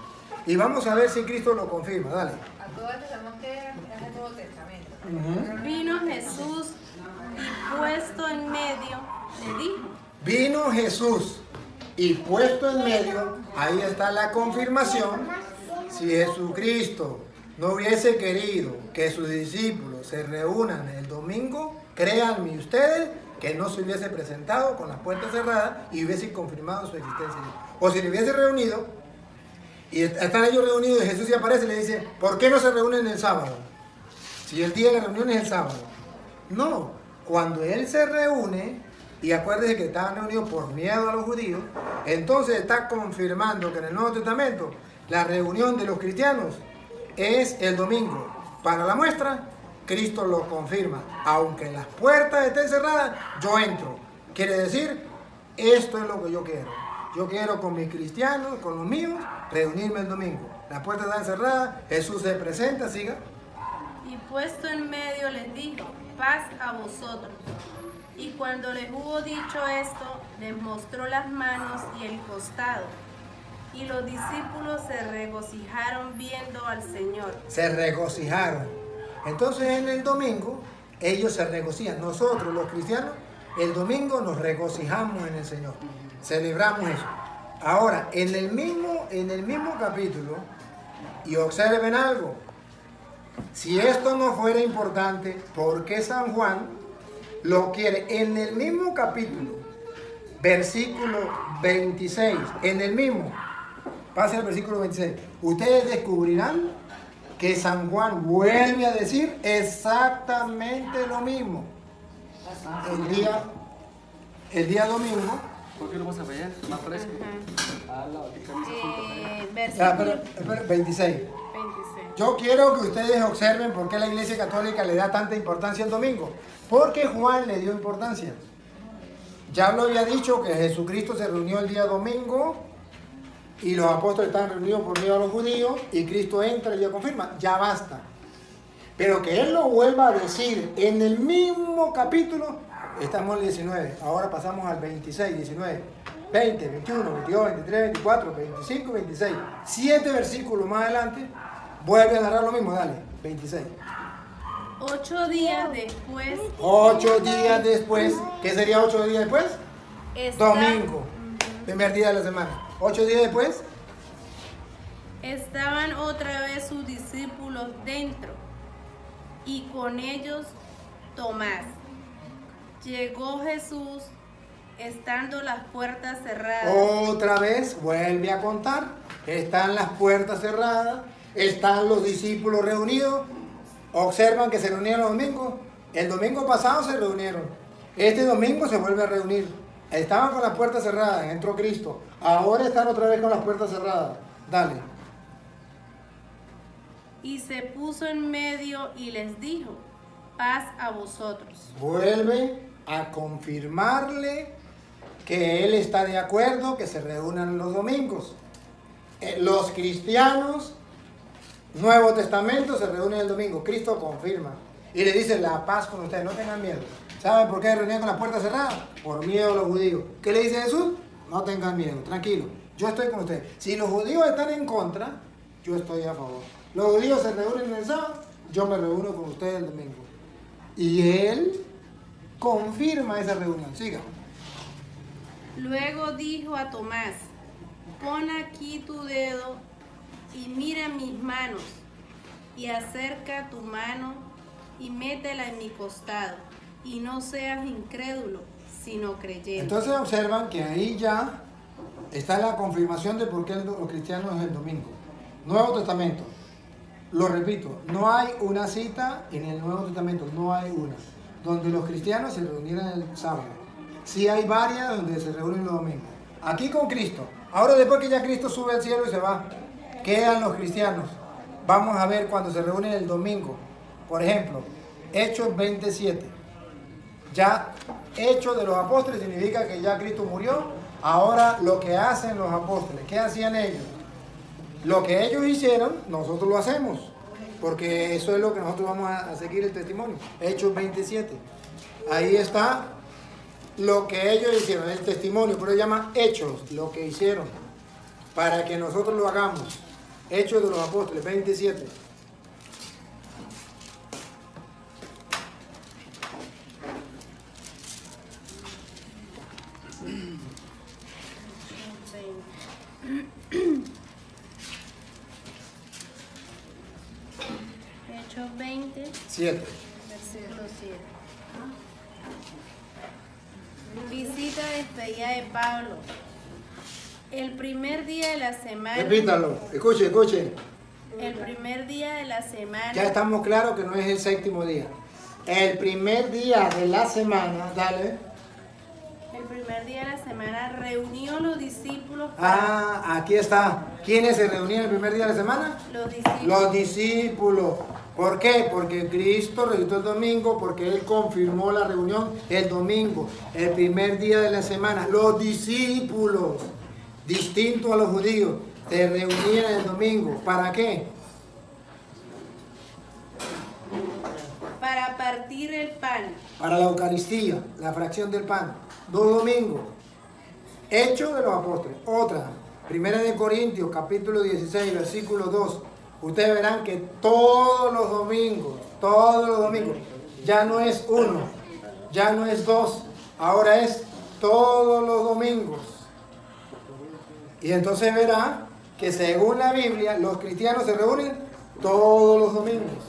Y vamos a ver si Cristo lo confirma. Dale. A todo esto sabemos que es el Nuevo Testamento. Vino Jesús y puesto en medio le dijo. Vino Jesús y puesto en medio, ahí está la confirmación. Si Jesucristo no hubiese querido que sus discípulos se reúnan el domingo, créanme ustedes que no se hubiese presentado con las puertas cerradas y hubiese confirmado su existencia. O si le hubiese reunido, y están ellos reunidos y Jesús se aparece y le dice, ¿por qué no se reúnen el sábado? Si el día de la reunión es el sábado. No, cuando Él se reúne, y acuérdense que estaban reunidos por miedo a los judíos, entonces está confirmando que en el Nuevo Testamento la reunión de los cristianos es el domingo. Para la muestra, Cristo lo confirma. Aunque las puertas estén cerradas, yo entro. Quiere decir, esto es lo que yo quiero. Yo quiero con mis cristianos, con los míos, reunirme el domingo. Las puertas están cerradas, Jesús se presenta, siga. Y puesto en medio les dijo, paz a vosotros. Y cuando les hubo dicho esto, les mostró las manos y el costado. Y los discípulos se regocijaron viendo al Señor. Se regocijaron. Entonces en el domingo, ellos se regocijan. Nosotros los cristianos, el domingo nos regocijamos en el Señor. Celebramos eso. Ahora, en el mismo capítulo, y observen algo, si esto no fuera importante, ¿por qué San Juan lo quiere? En el mismo capítulo, versículo 26, en el mismo, pase al versículo 26, ustedes descubrirán que San Juan vuelve a decir exactamente lo mismo. El día domingo. ¿Por qué lo vas a fallar? Más fresco. Versículo 26. 26. Yo quiero que ustedes observen por qué la Iglesia Católica le da tanta importancia al domingo. Porque Juan le dio importancia. Ya lo había dicho que Jesucristo se reunió el día domingo y los apóstoles estaban reunidos por medio de los judíos y Cristo entra y lo confirma. Ya basta. Pero que Él lo vuelva a decir en el mismo capítulo, estamos en el 19, ahora pasamos al 26, 19, 20, 21, 22, 23, 24, 25, 26. 7 versículos más adelante, vuelve a narrar lo mismo, dale, 26. 8 días después. 8 días después, ¿qué sería 8 días después? Domingo, primer día de la semana. 8 días después, Estaban otra vez sus discípulos dentro, y con ellos Tomás. Llegó Jesús, estando las puertas cerradas. otra vez, vuelve a contar, están las puertas cerradas, están los discípulos reunidos, observan que se reunieron los domingos, el domingo pasado se reunieron, este domingo se vuelve a reunir, estaban con las puertas cerradas, entró Cristo, ahora están otra vez con las puertas cerradas, dale. Y se puso en medio y les dijo, paz a vosotros. Vuelve a confirmarle que Él está de acuerdo que se reúnan los domingos. Los cristianos, Nuevo Testamento, se reúnen el domingo. Cristo confirma y le dice: la paz con ustedes, no tengan miedo. ¿Saben por qué reunían con las puertas cerradas? Por miedo a los judíos. ¿Qué le dice Jesús? No tengan miedo, tranquilo, yo estoy con ustedes. Si los judíos están en contra, yo estoy a favor. Los judíos se reúnen el sábado, yo me reúno con ustedes el domingo. Y Él confirma esa reunión. Siga. Luego dijo a Tomás: pon aquí tu dedo y mira mis manos, y acerca tu mano y métela en mi costado, y no seas incrédulo, sino creyente. Entonces observan que ahí ya está la confirmación de por qué los cristianos es el domingo. Nuevo Testamento. Lo repito, no hay una cita en el Nuevo Testamento, no hay una, donde los cristianos se reunieran el sábado. Sí hay varias donde se reúnen los domingos. Aquí con Cristo. Ahora, después que ya Cristo sube al cielo y se va, quedan los cristianos. Vamos a ver cuando se reúnen el domingo. Por ejemplo, Hechos 27. Ya Hechos de los Apóstoles significa que ya Cristo murió. Ahora lo que hacen los apóstoles, ¿qué hacían ellos? Lo que ellos hicieron, nosotros lo hacemos, porque eso es lo que nosotros vamos a seguir el testimonio. Hechos 27. Ahí está lo que ellos hicieron, el testimonio, pero se llama Hechos, lo que hicieron, para que nosotros lo hagamos. Hechos de los Apóstoles, 27. Hechos 20, 7. versículo 7. Visita despedida de Pablo. El primer día de la semana. Repítalo, escuchen, escuchen. El primer día de la semana. Ya estamos claros que no es el séptimo día. El primer día de la semana, dale. El primer día de la semana reunió los discípulos. Aquí está. ¿Quiénes se reunían el primer día de la semana? Los discípulos. Los discípulos. ¿Por qué? Porque Cristo resucitó el domingo, porque Él confirmó la reunión el domingo, el primer día de la semana. Los discípulos, distintos a los judíos, se reunían el domingo. ¿Para qué? Para partir el pan. Para la Eucaristía, la fracción del pan. 2 domingos. Hechos de los Apóstoles. Otra, 1 Corintios, capítulo 16, versículo 2. Ustedes verán que todos los domingos, ya no es uno, ya no es dos, ahora es todos los domingos. Y entonces verá que según la Biblia, los cristianos se reúnen todos los domingos.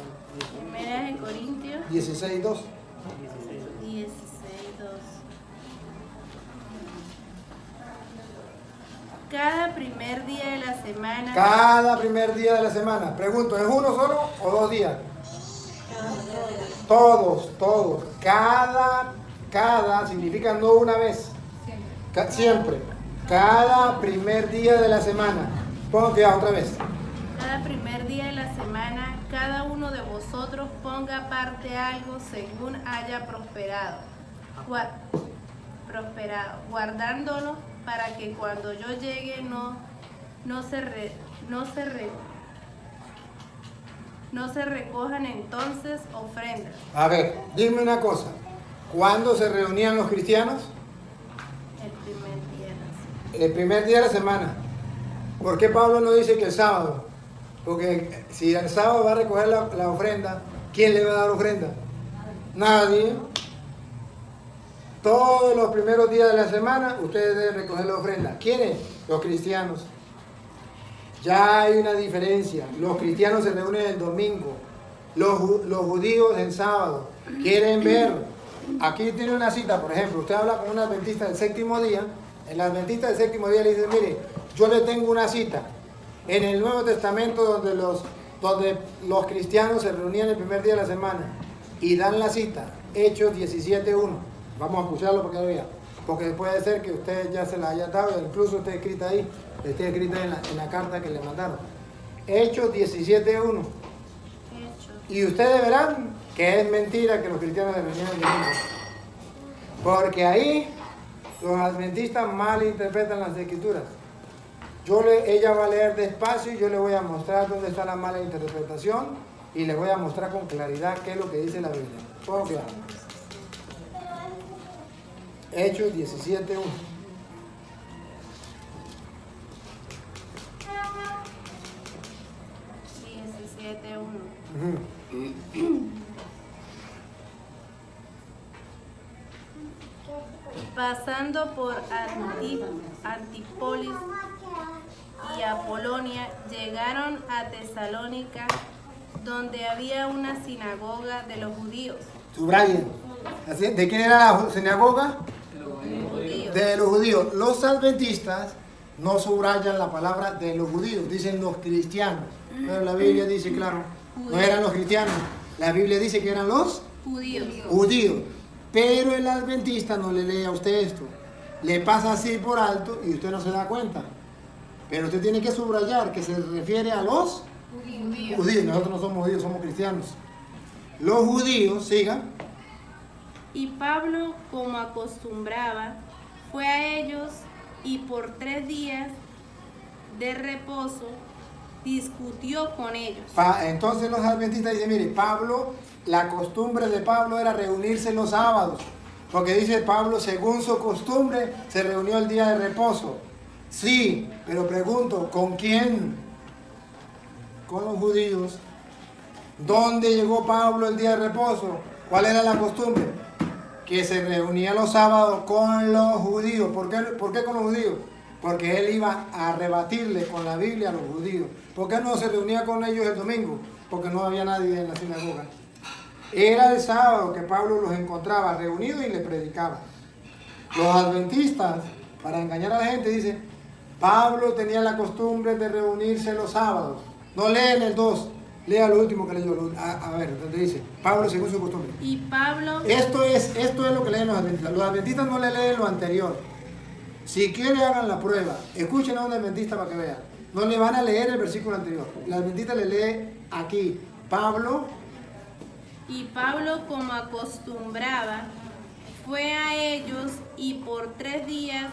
1 Corintios 16, 2. 16, 2. Cada primer día de la semana. Cada primer día de la semana. Pregunto, ¿es uno solo o 2 días? Todos. Cada significa no una vez. Siempre. Cada primer día de la semana. Pongo cuidado otra vez. Cada primer día de la semana, cada uno de vosotros ponga aparte algo según haya prosperado, guardándolo para que cuando yo llegue no se recojan entonces ofrendas. A ver, dime una cosa. ¿Cuándo se reunían los cristianos? El primer día de la semana. El primer día de la semana. ¿Por qué Pablo no dice que el sábado? Porque si el sábado va a recoger la ofrenda, ¿quién le va a dar ofrenda? Nadie. Todos los primeros días de la semana ustedes deben recoger la ofrenda. ¿Quiénes? Los cristianos. Ya hay una diferencia. Los cristianos se reúnen el domingo. Los judíos el sábado. Quieren ver. Aquí tiene una cita, por ejemplo. Usted habla con un adventista del séptimo día. El adventista del séptimo día le dice: mire, yo le tengo una cita. En el Nuevo Testamento donde los cristianos se reunían el primer día de la semana. Y dan la cita. Hechos 17:1. Vamos a escucharlo porque puede ser que usted ya se la haya dado, incluso esté escrita ahí, esté escrita en la carta que le mandaron. Hechos 17:1. Y ustedes verán que es mentira que los cristianos se reunían el domingo. Porque ahí los adventistas malinterpretan las escrituras. Ella va a leer despacio y yo le voy a mostrar dónde está la mala interpretación y le voy a mostrar con claridad qué es lo que dice la Biblia. Pongo cuidado. Hechos 17:1. Sí, 17:1. Pasando por Antípolis y Apolonia, llegaron a Tesalónica, donde había una sinagoga de los judíos. Subrayen. ¿De quién era la sinagoga? Judíos. De los judíos. Los adventistas no subrayan la palabra de los judíos, dicen los cristianos. Pero la Biblia dice, claro, no eran los cristianos. La Biblia dice que eran los Judíos. judíos. Pero el adventista no le lee a usted esto. Le pasa así por alto y usted no se da cuenta. Pero usted tiene que subrayar que se refiere a los judíos. Nosotros no somos judíos, somos cristianos. Los judíos, sigan. Y Pablo, como acostumbraba, fue a ellos y por 3 días de reposo discutió con ellos. Entonces los adventistas dicen, mire, Pablo, la costumbre de Pablo era reunirse los sábados. Porque dice Pablo, según su costumbre, se reunió el día de reposo. Sí, pero pregunto, ¿con quién? Con los judíos. ¿Dónde llegó Pablo el día de reposo? ¿Cuál era la costumbre? Que se reunía los sábados con los judíos. ¿Por qué con los judíos? Porque él iba a rebatirle con la Biblia a los judíos. ¿Por qué no se reunía con ellos el domingo? Porque no había nadie en la sinagoga. Era el sábado que Pablo los encontraba reunidos y les predicaba. Los adventistas, para engañar a la gente, dicen, Pablo tenía la costumbre de reunirse los sábados. No leen el 2, lea lo último que leyó. A ver, donde dice, Pablo según su costumbre. Y Pablo, Esto es lo que leen los adventistas. Los adventistas no le leen lo anterior. Si quieren, hagan la prueba. Escuchen a un adventista para que vean. No le van a leer el versículo anterior. El adventista le lee aquí. Pablo, como acostumbraba, fue a ellos y por 3 días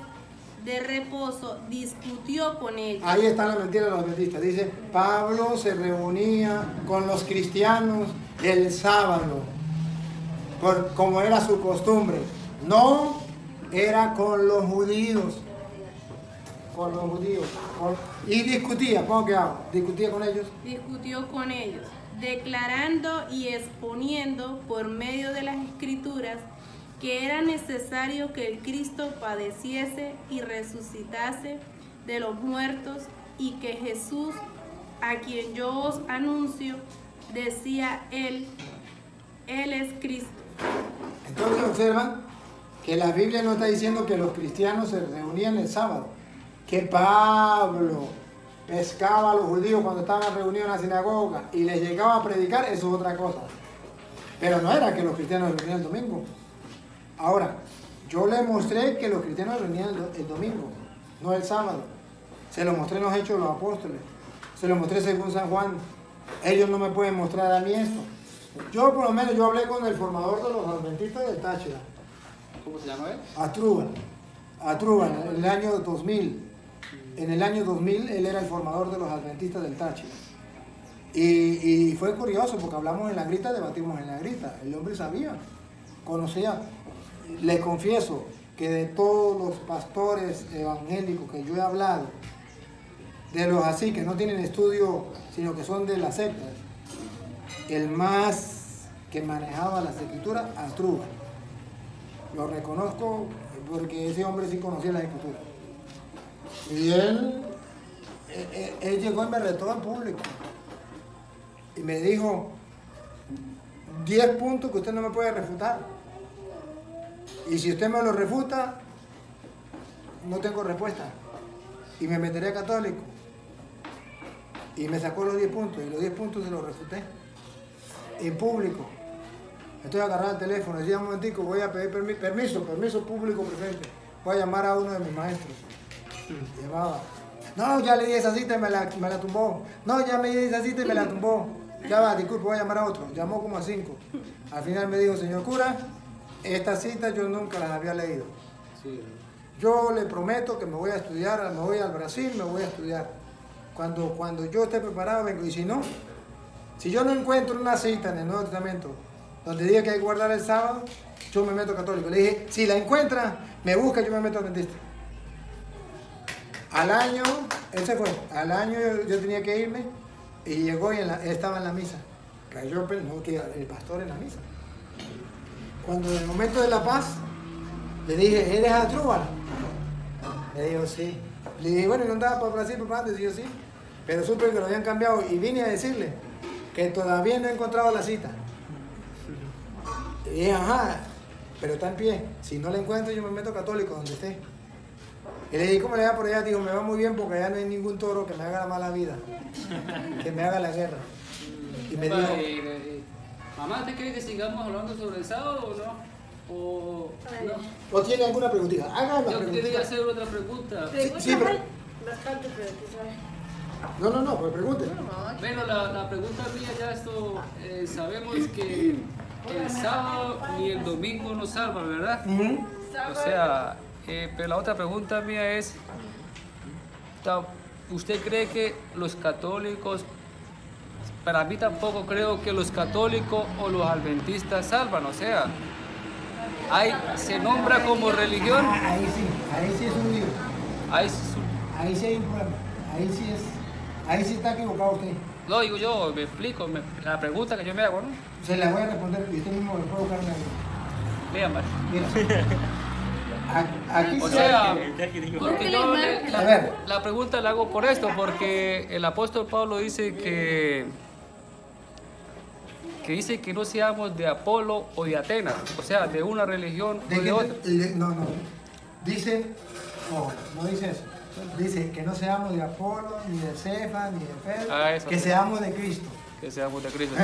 de reposo discutió con ellos. ahí está la mentira de los adventistas. Dice, Pablo se reunía con los cristianos el sábado, como era su costumbre. No era con los judíos. Con los judíos. Y discutía, ¿cómo que hago? Discutía con ellos. Discutió con ellos, declarando y exponiendo por medio de las escrituras que era necesario que el Cristo padeciese y resucitase de los muertos y que Jesús, a quien yo os anuncio, decía él es Cristo. Entonces observan que la Biblia no está diciendo que los cristianos se reunían el sábado. Que Pablo pescaba a los judíos cuando estaban reunidos en la sinagoga y les llegaba a predicar, eso es otra cosa. Pero no era que los cristianos se reunían el domingo. Ahora, yo les mostré que los cristianos se reunían el domingo, no el sábado. Se lo mostré en los Hechos de los Apóstoles. Se lo mostré según San Juan. Ellos no me pueden mostrar a mí esto. Yo por lo menos, yo hablé con el formador de los adventistas del Táchira. ¿Cómo se llama él? Atrúbal, en el año 2000. En el año 2000 él era el formador de los adventistas del Táchira. Y fue curioso porque hablamos en la grita, debatimos en la grita. El hombre sabía, conocía. Le confieso que de todos los pastores evangélicos que yo he hablado, de los así que no tienen estudio, sino que son de las sectas, el más que manejaba las escrituras, Astrúbal. Lo reconozco porque ese hombre sí conocía las escrituras. Y él llegó y me retó en público. Y me dijo, 10 puntos que usted no me puede refutar. Y si usted me lo refuta, no tengo respuesta. Y me meteré a católico. Y me sacó los 10 puntos. Y los 10 puntos se los refuté. En público. Estoy agarrando el teléfono. Decía, un momentico, voy a pedir permiso público presente. Voy a llamar a uno de mis maestros. Llamaba. No, ya le di esa cita y me la tumbó. No, ya me di esa cita y me la tumbó. Ya va, disculpe, voy a llamar a otro. Llamó como a 5. Al final me dijo, señor cura, Estas citas yo nunca las había leído. Sí. Yo le prometo que me voy a estudiar, me voy al Brasil, me voy a estudiar. Cuando yo esté preparado vengo, y si no, si yo no encuentro una cita en el Nuevo Testamento donde diga que hay que guardar el sábado, yo me meto católico. Le dije, si la encuentra, me busca, yo me meto adventista. Al año, él se fue, al año yo tenía que irme y llegó y estaba en la misa. Cayó no, que el pastor en la misa. Cuando en el momento de la paz, le dije, ¿eres Asdrúbal? Me dijo, sí. Le dije, bueno, ¿no andaba para Brasil, papá? Le dije, sí. Pero supe que lo habían cambiado y vine a decirle que todavía no he encontrado la cita. Y dije, ajá, pero está en pie. Si no la encuentro, yo me meto católico donde esté. Y le dije, ¿cómo le va por allá? Dijo, me va muy bien porque allá no hay ningún toro que me haga la mala vida, que me haga la guerra. Y me dijo, mamá, ¿te cree que sigamos hablando sobre el sábado o no? ¿O no? ¿o tiene alguna preguntita? Haga una Yo quería preguntita. hacer otra pregunta. Preguntas sí, pero- hay bastante, pero tú sabes. No, pues pregunte. Bueno, la pregunta mía ya esto, sabemos que el sábado ni el domingo nos salva, ¿verdad? Ujú. O sea, pero la otra pregunta mía es, ¿usted cree que los católicos, para mí tampoco creo que los católicos o los adventistas salvan, o sea, se nombra como religión, Ahí sí es un lío. hay Ahí sí hay un problema. Ahí sí está equivocado usted. lo digo yo, me explico, la pregunta que yo me hago, ¿no? Se la voy a responder y usted mismo me puede buscar una. Lea más. Mira. Aquí O sí sea, hay- porque yo A ver. la pregunta la hago por esto, porque el apóstol Pablo dice que dice que no seamos de Apolo o de Atenas, o sea, de una religión o de otra. No. Dice, no dice eso. Dice que no seamos de Apolo, ni de Cefas, ni de Pedro, Eso que sí. seamos de Cristo. Que seamos de Cristo.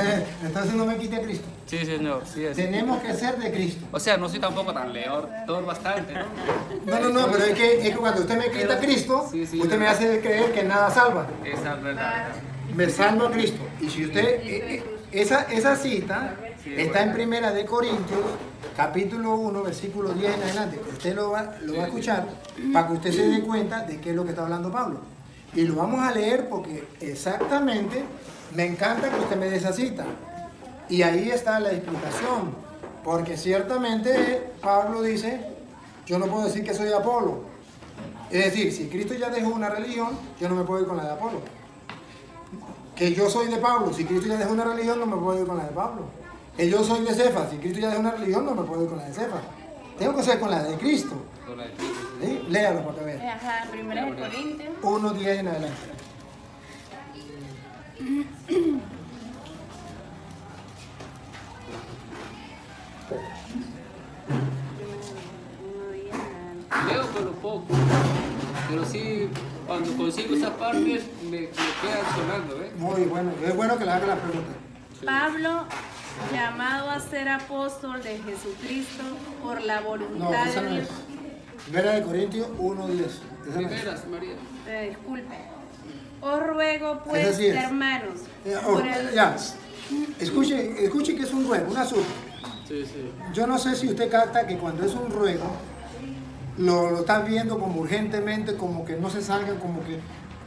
Entonces no me quite a Cristo. Sí, señor, sí es. Tenemos que ser de Cristo. O sea, no soy tampoco tan leor bastante, ¿no? No, pero es que cuando usted me quita a Cristo, Sí, usted me hace creer que nada salva. Esa es verdad. Me salva a Cristo. Y si usted, esa cita está en Primera de Corintios, capítulo 1, versículo 10 en adelante. Usted lo va a escuchar para que usted se dé cuenta de qué es lo que está hablando Pablo. Y lo vamos a leer porque exactamente me encanta que usted me dé esa cita. Y ahí está la explicación. Porque ciertamente Pablo dice, yo no puedo decir que soy de Apolo. Es decir, si Cristo ya dejó una religión, yo no me puedo ir con la de Apolo. Que yo soy de Pablo, si Cristo ya dejó una religión, no me puedo ir con la de Pablo. Que yo soy de Cefas, si Cristo ya dejó una religión, no me puedo ir con la de Cefas. Tengo que ser con la de Cristo. Con la de Cristo. ¿Sí? Léalo para que vea. Ajá, Primera de Corintios. 1:10 en adelante. Leo pero poco, pero sí, cuando consigo esas partes me quedan sonando, ¿eh? Muy bueno, es bueno que le haga la pregunta. Pablo, llamado a ser apóstol de Jesucristo por la No, voluntad esa de no es. Dios. Primera de Corintios 1:10. Esa no es. Primeras, María. Disculpe. Os ruego pues, Esa sí es. hermanos, Oh, por el... ya. Escuche que es un ruego, un asunto. Sí, sí. Yo no sé si usted capta que cuando es un ruego, lo está viendo como urgentemente, como que no se salga, como que,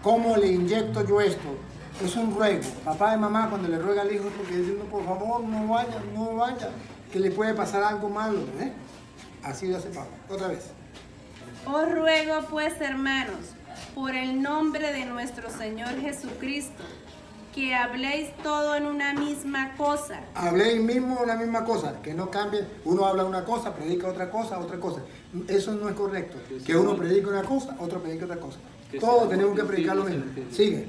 ¿cómo le inyecto yo esto? Es un ruego. Papá y mamá cuando le ruega al hijo, porque diciendo, por favor, no vaya, que le puede pasar algo malo, ¿eh? Así lo hace Pablo. Otra vez. Os ruego pues, hermanos, por el nombre de nuestro Señor Jesucristo, que habléis todo en una misma cosa. Habléis mismo la misma cosa, que no cambie. Uno habla una cosa, predica otra cosa. Eso no es correcto. Que uno predique una cosa, otro predique otra cosa. Todos tenemos que predicar lo mismo. Sigue.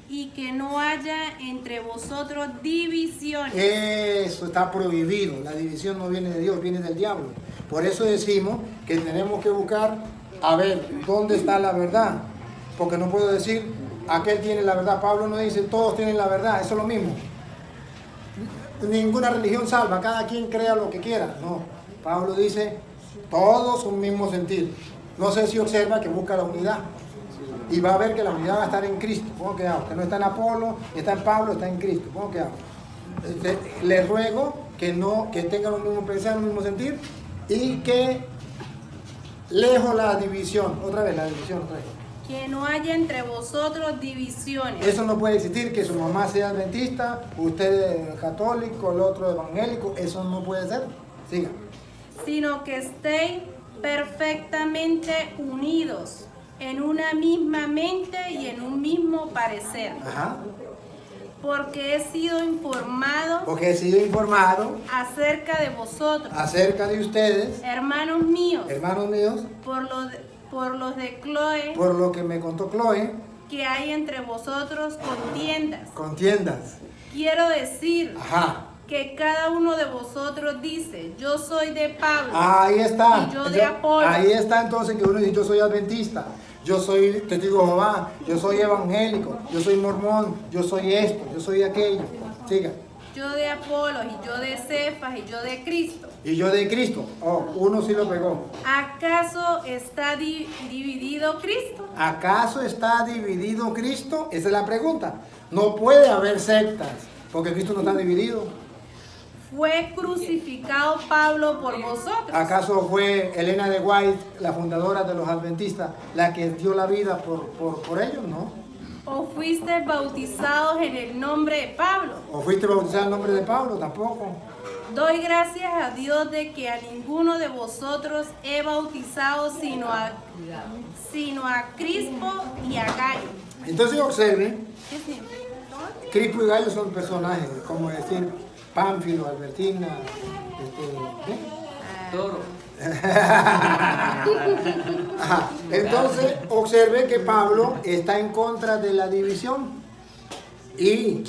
Y que no haya entre vosotros divisiones. Eso está prohibido. La división no viene de Dios, viene del diablo. Por eso decimos que tenemos que buscar a ver dónde está la verdad. Porque no puedo decir, aquel tiene la verdad. Pablo no dice, todos tienen la verdad. Eso es lo mismo. Ninguna religión salva, cada quien crea lo que quiera. No. Pablo dice, todos un mismo sentir. No sé si observa que busca la unidad. Y va a ver que la unidad va a estar en Cristo. ¿Cómo que hago? Que no está en Apolo, está en Pablo, está en Cristo. ¿Cómo que hago? Le ruego que tengan los mismos pensar, el mismo sentir, y que lejos la división, otra vez. Que no haya entre vosotros divisiones, Eso no puede existir, que su mamá sea adventista, usted es católico, el otro evangélico, eso no puede ser. Siga. sino que estéis perfectamente unidos en una misma mente y en un mismo parecer. Ajá. Porque he sido informado Porque he sido informado acerca de vosotros, acerca de ustedes, hermanos míos, hermanos míos, por los de Chloe, por lo que me contó Chloe, que hay entre vosotros contiendas. Quiero decir Ajá. que cada uno de vosotros dice, yo soy de Pablo, Ahí está. y yo de Apolo. Ahí está entonces que uno dice, yo soy adventista, yo soy testigo de Jehová, yo soy evangélico, yo soy mormón, yo soy esto, yo soy aquello. Siga. yo de Apolo, y yo de Cefas, y yo de Cristo. Y yo de Cristo. Oh, uno sí lo pegó. ¿Acaso está dividido Cristo? ¿Acaso está dividido Cristo? Esa es la pregunta. No puede haber sectas, porque Cristo no está dividido. ¿Fue crucificado Pablo por vosotros? ¿Acaso fue Elena de White, la fundadora de los adventistas, la que dio la vida por ellos? No. ¿O fuisteis bautizados en el nombre de Pablo? ¿O fuiste bautizado en el nombre de Pablo? Tampoco. Doy gracias a Dios de que a ninguno de vosotros he bautizado sino a Crispo y a Gallo. Entonces observen, ¿Qué siempre? Crispo y Gallo son personajes, como decir Pánfilo, Albertina, ¿qué? Toro. Ajá. Entonces observe que Pablo está en contra de la división.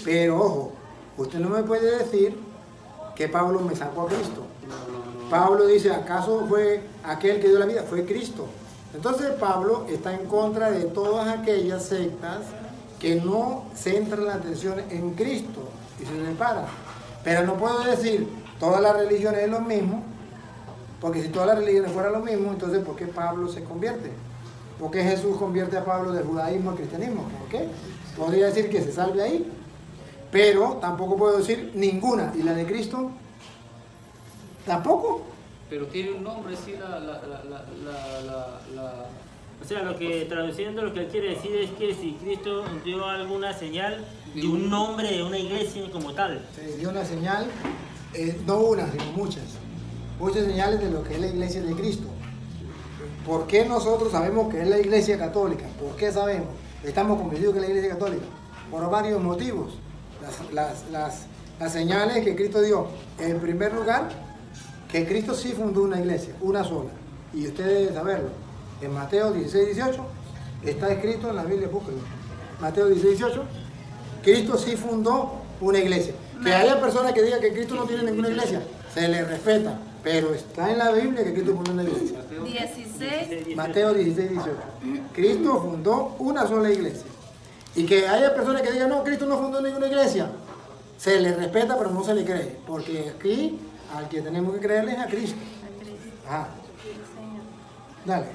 Pero ojo, usted no me puede decir que Pablo me sacó a Cristo. Pablo dice, ¿acaso fue aquel que dio la vida? Fue Cristo. Entonces Pablo está en contra de todas aquellas sectas que no centran la atención en Cristo y se separan. Pero no puedo decir, todas las religiones es lo mismo, porque si todas las religiones fueran lo mismo, entonces ¿por qué Pablo se convierte? ¿Por qué Jesús convierte a Pablo del judaísmo al cristianismo? ¿Por qué? Podría decir que se salve ahí, pero tampoco puedo decir ninguna. ¿Y la de Cristo? Tampoco. Pero tiene un nombre, sí, O sea, traduciendo lo que él quiere decir es que si Cristo dio alguna señal de un nombre de una iglesia como tal. Se dio una señal, no una, sino muchas. Muchas señales de lo que es la iglesia de Cristo. ¿Por qué nosotros sabemos que es la iglesia católica? ¿Por qué sabemos? Estamos convencidos que es la iglesia católica. Por varios motivos. Las señales que Cristo dio. En primer lugar, que Cristo sí fundó una iglesia, una sola. Y ustedes deben saberlo. En Mateo 16, 18, está escrito en la Biblia, búsquenlo. Mateo 16, 18, Cristo sí fundó una iglesia. Que haya personas que digan que Cristo no tiene ninguna iglesia, se le respeta. Pero está en la Biblia que Cristo fundó una iglesia. 16. Mateo 16, 18. Cristo fundó una sola iglesia. Y que haya personas que digan, no, Cristo no fundó ninguna iglesia, se le respeta, pero no se le cree. Porque aquí al que tenemos que creerle es a Cristo. Ajá. Dale.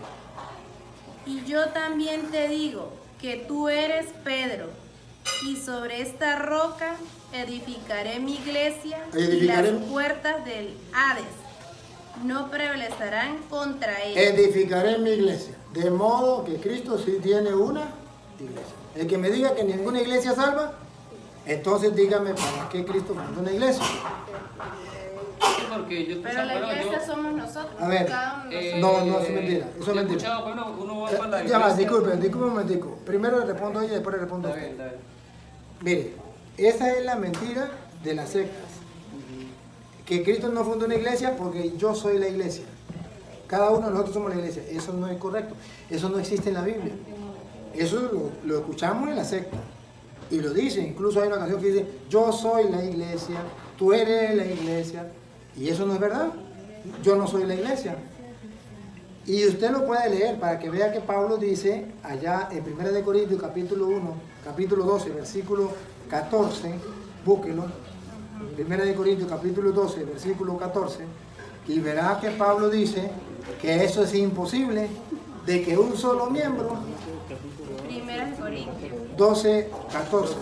Y yo también te digo que tú eres Pedro, y sobre esta roca edificaré mi iglesia, y las puertas del Hades no prevalecerán contra ella. Edificaré mi iglesia. De modo que Cristo sí tiene una iglesia. El que me diga que ninguna iglesia salva, entonces dígame para qué Cristo fundó una iglesia. Porque yo Pero la escuchaba, iglesia somos nosotros. A ver, cada uno de nosotros. no, es mentira. Eso es yo mentira. escuchaba, bueno, uno va para la Ya va, iglesia. disculpe un momentico. Primero le respondo a ella y después le respondo a Está usted. bien, está bien. Mire, esa es la mentira de las sectas. Que Cristo no fundó una iglesia porque yo soy la iglesia. Cada uno de nosotros somos la iglesia. Eso no es correcto. Eso no existe en la Biblia. Eso lo escuchamos en la secta. Y lo dice. Incluso hay una canción que dice, yo soy la iglesia, tú eres la iglesia. Y eso no es verdad. Yo no soy la iglesia. Y usted lo puede leer para que vea que Pablo dice allá en 1 de Corintios capítulo 1, capítulo 12, versículo 14, búsquelo. 1 de Corintios capítulo 12, versículo 14, y verá que Pablo dice que eso es imposible, de que un solo miembro, 1 Corintios 12, 14.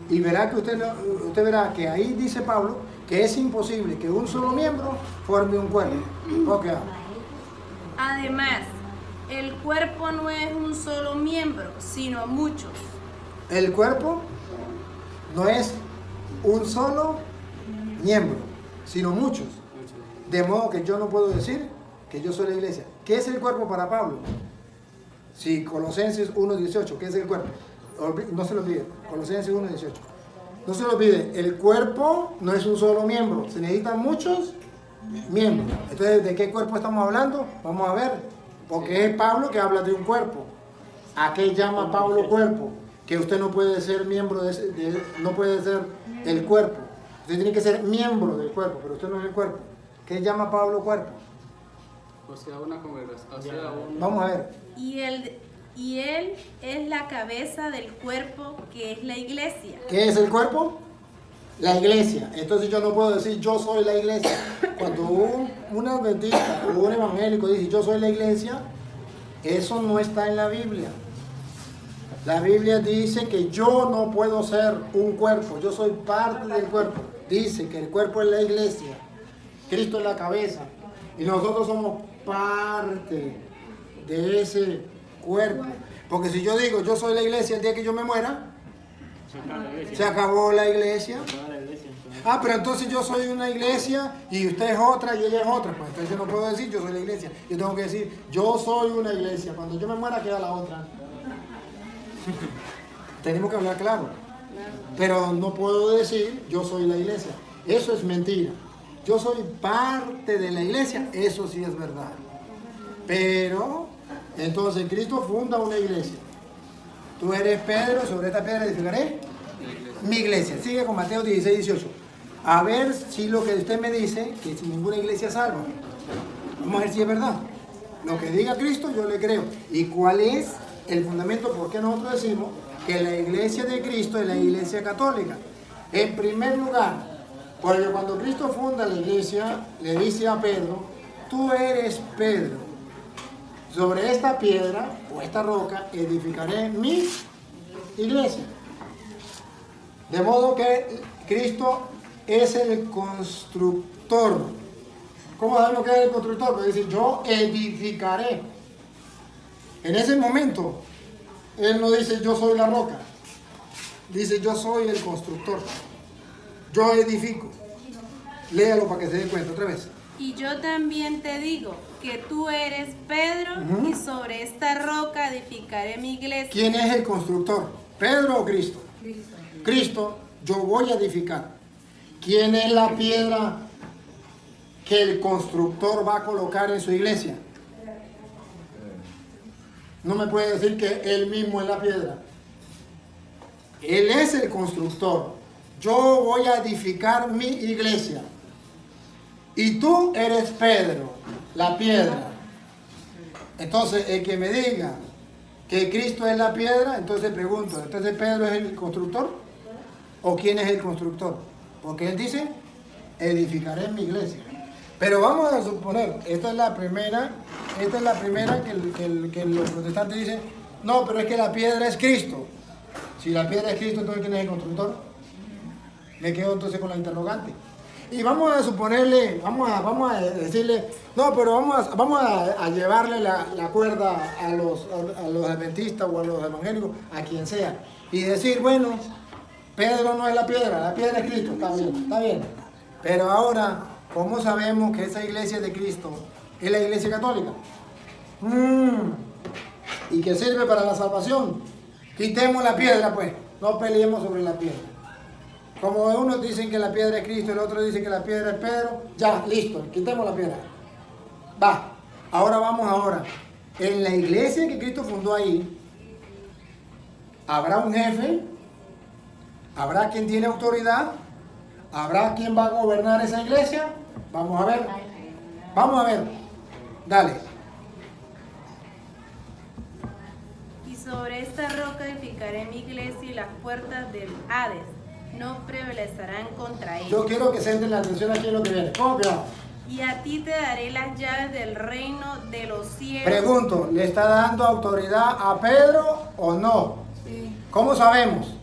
y verá que usted verá que ahí dice Pablo que es imposible que un solo miembro forme un cuerpo. Ok. Además, el cuerpo no es un solo miembro, sino muchos. El cuerpo no es un solo miembro, sino muchos. De modo que yo no puedo decir que yo soy la iglesia. ¿Qué es el cuerpo para Pablo? Sí, Colosenses 1:18, ¿qué es el cuerpo? No se lo olvide, Colosenses 1:18. No se lo olvide, el cuerpo no es un solo miembro, se necesitan muchos miembros. Entonces, ¿de qué cuerpo estamos hablando? Vamos a ver, porque es Pablo que habla de un cuerpo. ¿A qué llama Pablo cuerpo? Que usted no puede ser miembro no puede ser el cuerpo. Usted tiene que ser miembro del cuerpo, pero usted no es el cuerpo. ¿Qué llama Pablo cuerpo? O sea, una congregación. O sea, Vamos a ver. Y él es la cabeza del cuerpo, que es la iglesia. ¿Qué es el cuerpo? La iglesia. Entonces yo no puedo decir yo soy la iglesia. Cuando un adventista o un evangélico dice yo soy la iglesia, eso no está en la Biblia. La Biblia dice que yo no puedo ser un cuerpo, yo soy parte del cuerpo. Dice que el cuerpo es la iglesia, Cristo es la cabeza y nosotros somos parte de ese cuerpo. Porque si yo digo yo soy la iglesia el día que yo me muera, se acabó la iglesia. Ah, pero entonces yo soy una iglesia y usted es otra y ella es otra. Pues entonces yo no puedo decir yo soy la iglesia. Yo tengo que decir yo soy una iglesia. Cuando yo me muera queda la otra. Tenemos que hablar claro. Pero no puedo decir yo soy la iglesia. Eso es mentira. Yo soy parte de la iglesia. Eso sí es verdad. Pero entonces Cristo funda una iglesia. Tú eres Pedro, sobre esta piedra edificaré mi iglesia. Sigue con Mateo 16:18. A ver si lo que usted me dice, que sin ninguna iglesia salva. Vamos a ver si es verdad. Lo que diga Cristo yo le creo. ¿Y cuál es el fundamento? ¿Por qué nosotros decimos que la iglesia de Cristo es la iglesia católica? En primer lugar, porque cuando Cristo funda la iglesia, le dice a Pedro, tú eres Pedro. Sobre esta piedra o esta roca edificaré mi iglesia. De modo que Cristo es el constructor. ¿Cómo sabemos que es el constructor? Porque dice, yo edificaré. En ese momento, Él no dice, yo soy la roca. Dice, yo soy el constructor. Yo edifico. Léalo para que se dé cuenta otra vez. Y yo también te digo que tú eres Pedro, y sobre esta roca edificaré mi iglesia. ¿Quién es el constructor? ¿Pedro o Cristo? Cristo, yo voy a edificar. ¿Quién es la piedra que el constructor va a colocar en su iglesia? No me puede decir que él mismo es la piedra. Él es el constructor. Yo voy a edificar mi iglesia. Y tú eres Pedro, la piedra. Entonces, el que me diga que Cristo es la piedra, entonces pregunto, ¿entonces Pedro es el constructor? ¿O quién es el constructor? Porque él dice, edificaré mi iglesia. Pero vamos a suponer, esta es la primera que los protestantes dicen, no, pero es que la piedra es Cristo. Si la piedra es Cristo, entonces ¿quién es el constructor? Me quedo entonces con la interrogante. Y vamos a suponerle, vamos a decirle, no, pero vamos a llevarle la cuerda a los adventistas o a los evangélicos, a quien sea, y decir, bueno, Pedro no es la piedra es Cristo, está bien. Pero ahora, ¿cómo sabemos que esa iglesia de Cristo es la iglesia católica? ¿Y que sirve para la salvación? Quitemos la piedra, pues, no peleemos sobre la piedra. Como unos dicen que la piedra es Cristo, el otro dice que la piedra es Pedro, ya, listo, quitemos la piedra. Va, ahora. En la iglesia que Cristo fundó ahí, habrá un jefe, habrá quien tiene autoridad, habrá quien va a gobernar esa iglesia. Vamos a ver, dale. Y sobre esta roca edificaré mi iglesia, y las puertas del Hades no prevalecerán contra ella. Yo quiero que centren la atención aquí en lo que viene. ¿Cómo que va? Y a ti te daré las llaves del reino de los cielos. Pregunto, ¿le está dando autoridad a Pedro o no? Sí. ¿Cómo sabemos?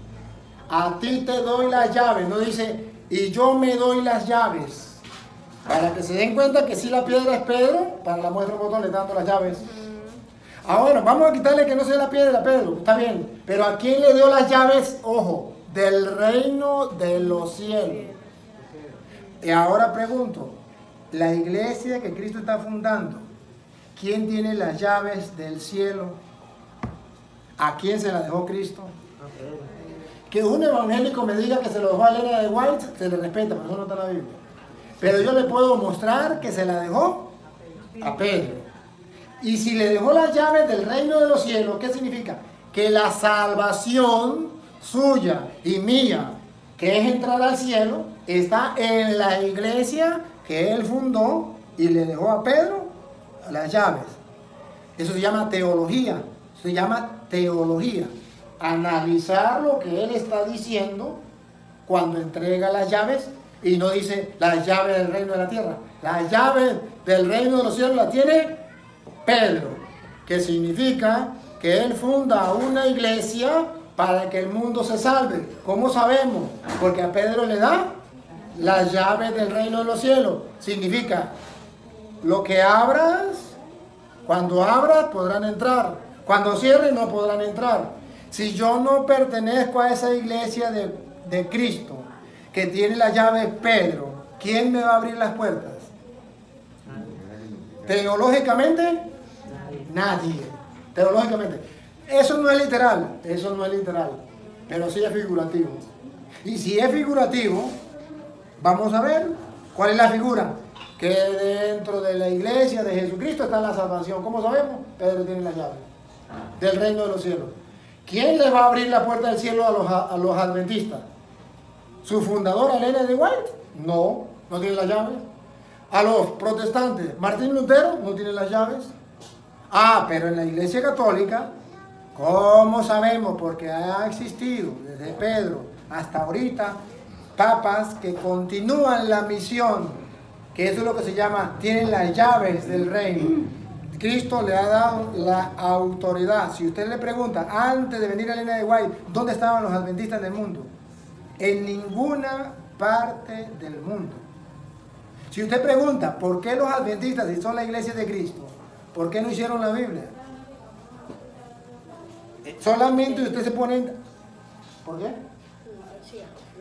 a ti te doy las llaves. No dice, y yo me doy las llaves. Para que se den cuenta que si la piedra es Pedro, para la muestra botón le está dando las llaves. Ahora, vamos a quitarle que no sea la piedra, Pedro, está bien. Pero ¿a quién le dio las llaves? Ojo, del reino de los cielos. Y ahora pregunto, la iglesia que Cristo está fundando, ¿quién tiene las llaves del cielo? ¿A quién se las dejó Cristo? Que un evangélico me diga que se lo dejó a Elena de White, se le respeta, pero eso no está en la Biblia. Pero yo le puedo mostrar que se la dejó a Pedro. Y si le dejó las llaves del reino de los cielos, ¿qué significa? Que la salvación suya y mía, que es entrar al cielo, está en la iglesia que él fundó y le dejó a Pedro las llaves. Eso se llama teología. Se llama teología. Analizar lo que él está diciendo cuando entrega las llaves y no dice las llaves del reino de la tierra. Las llaves del reino de los cielos las tiene Pedro, que significa que él funda una iglesia para que el mundo se salve. ¿Cómo sabemos? Porque a Pedro le da las llaves del reino de los cielos. Significa, lo que abras, cuando abras podrán entrar, cuando cierres no podrán entrar. Si yo no pertenezco a esa iglesia de Cristo, que tiene las llaves Pedro, ¿quién me va a abrir las puertas? Teológicamente, nadie. Teológicamente. Eso no es literal, pero sí es figurativo. Y si es figurativo, vamos a ver cuál es la figura. Que dentro de la iglesia de Jesucristo está la salvación. ¿Cómo sabemos? Pedro tiene la llave del reino de los cielos. ¿Quién le va a abrir la puerta del cielo a los adventistas? ¿Su fundador, Elena de White? No, no tiene las llaves. A los protestantes, Martín Lutero no tiene las llaves. Ah, pero en la iglesia católica, ¿cómo sabemos? Porque ha existido desde Pedro hasta ahorita papas que continúan la misión, que eso es lo que se llama, tienen las llaves del reino. Cristo le ha dado la autoridad. Si usted le pregunta, antes de venir a Elena de White, ¿dónde estaban los adventistas del mundo? En ninguna parte del mundo. Si usted pregunta, ¿por qué los adventistas, si son la iglesia de Cristo, por qué no hicieron la Biblia? Solamente usted se pone... ¿Por qué?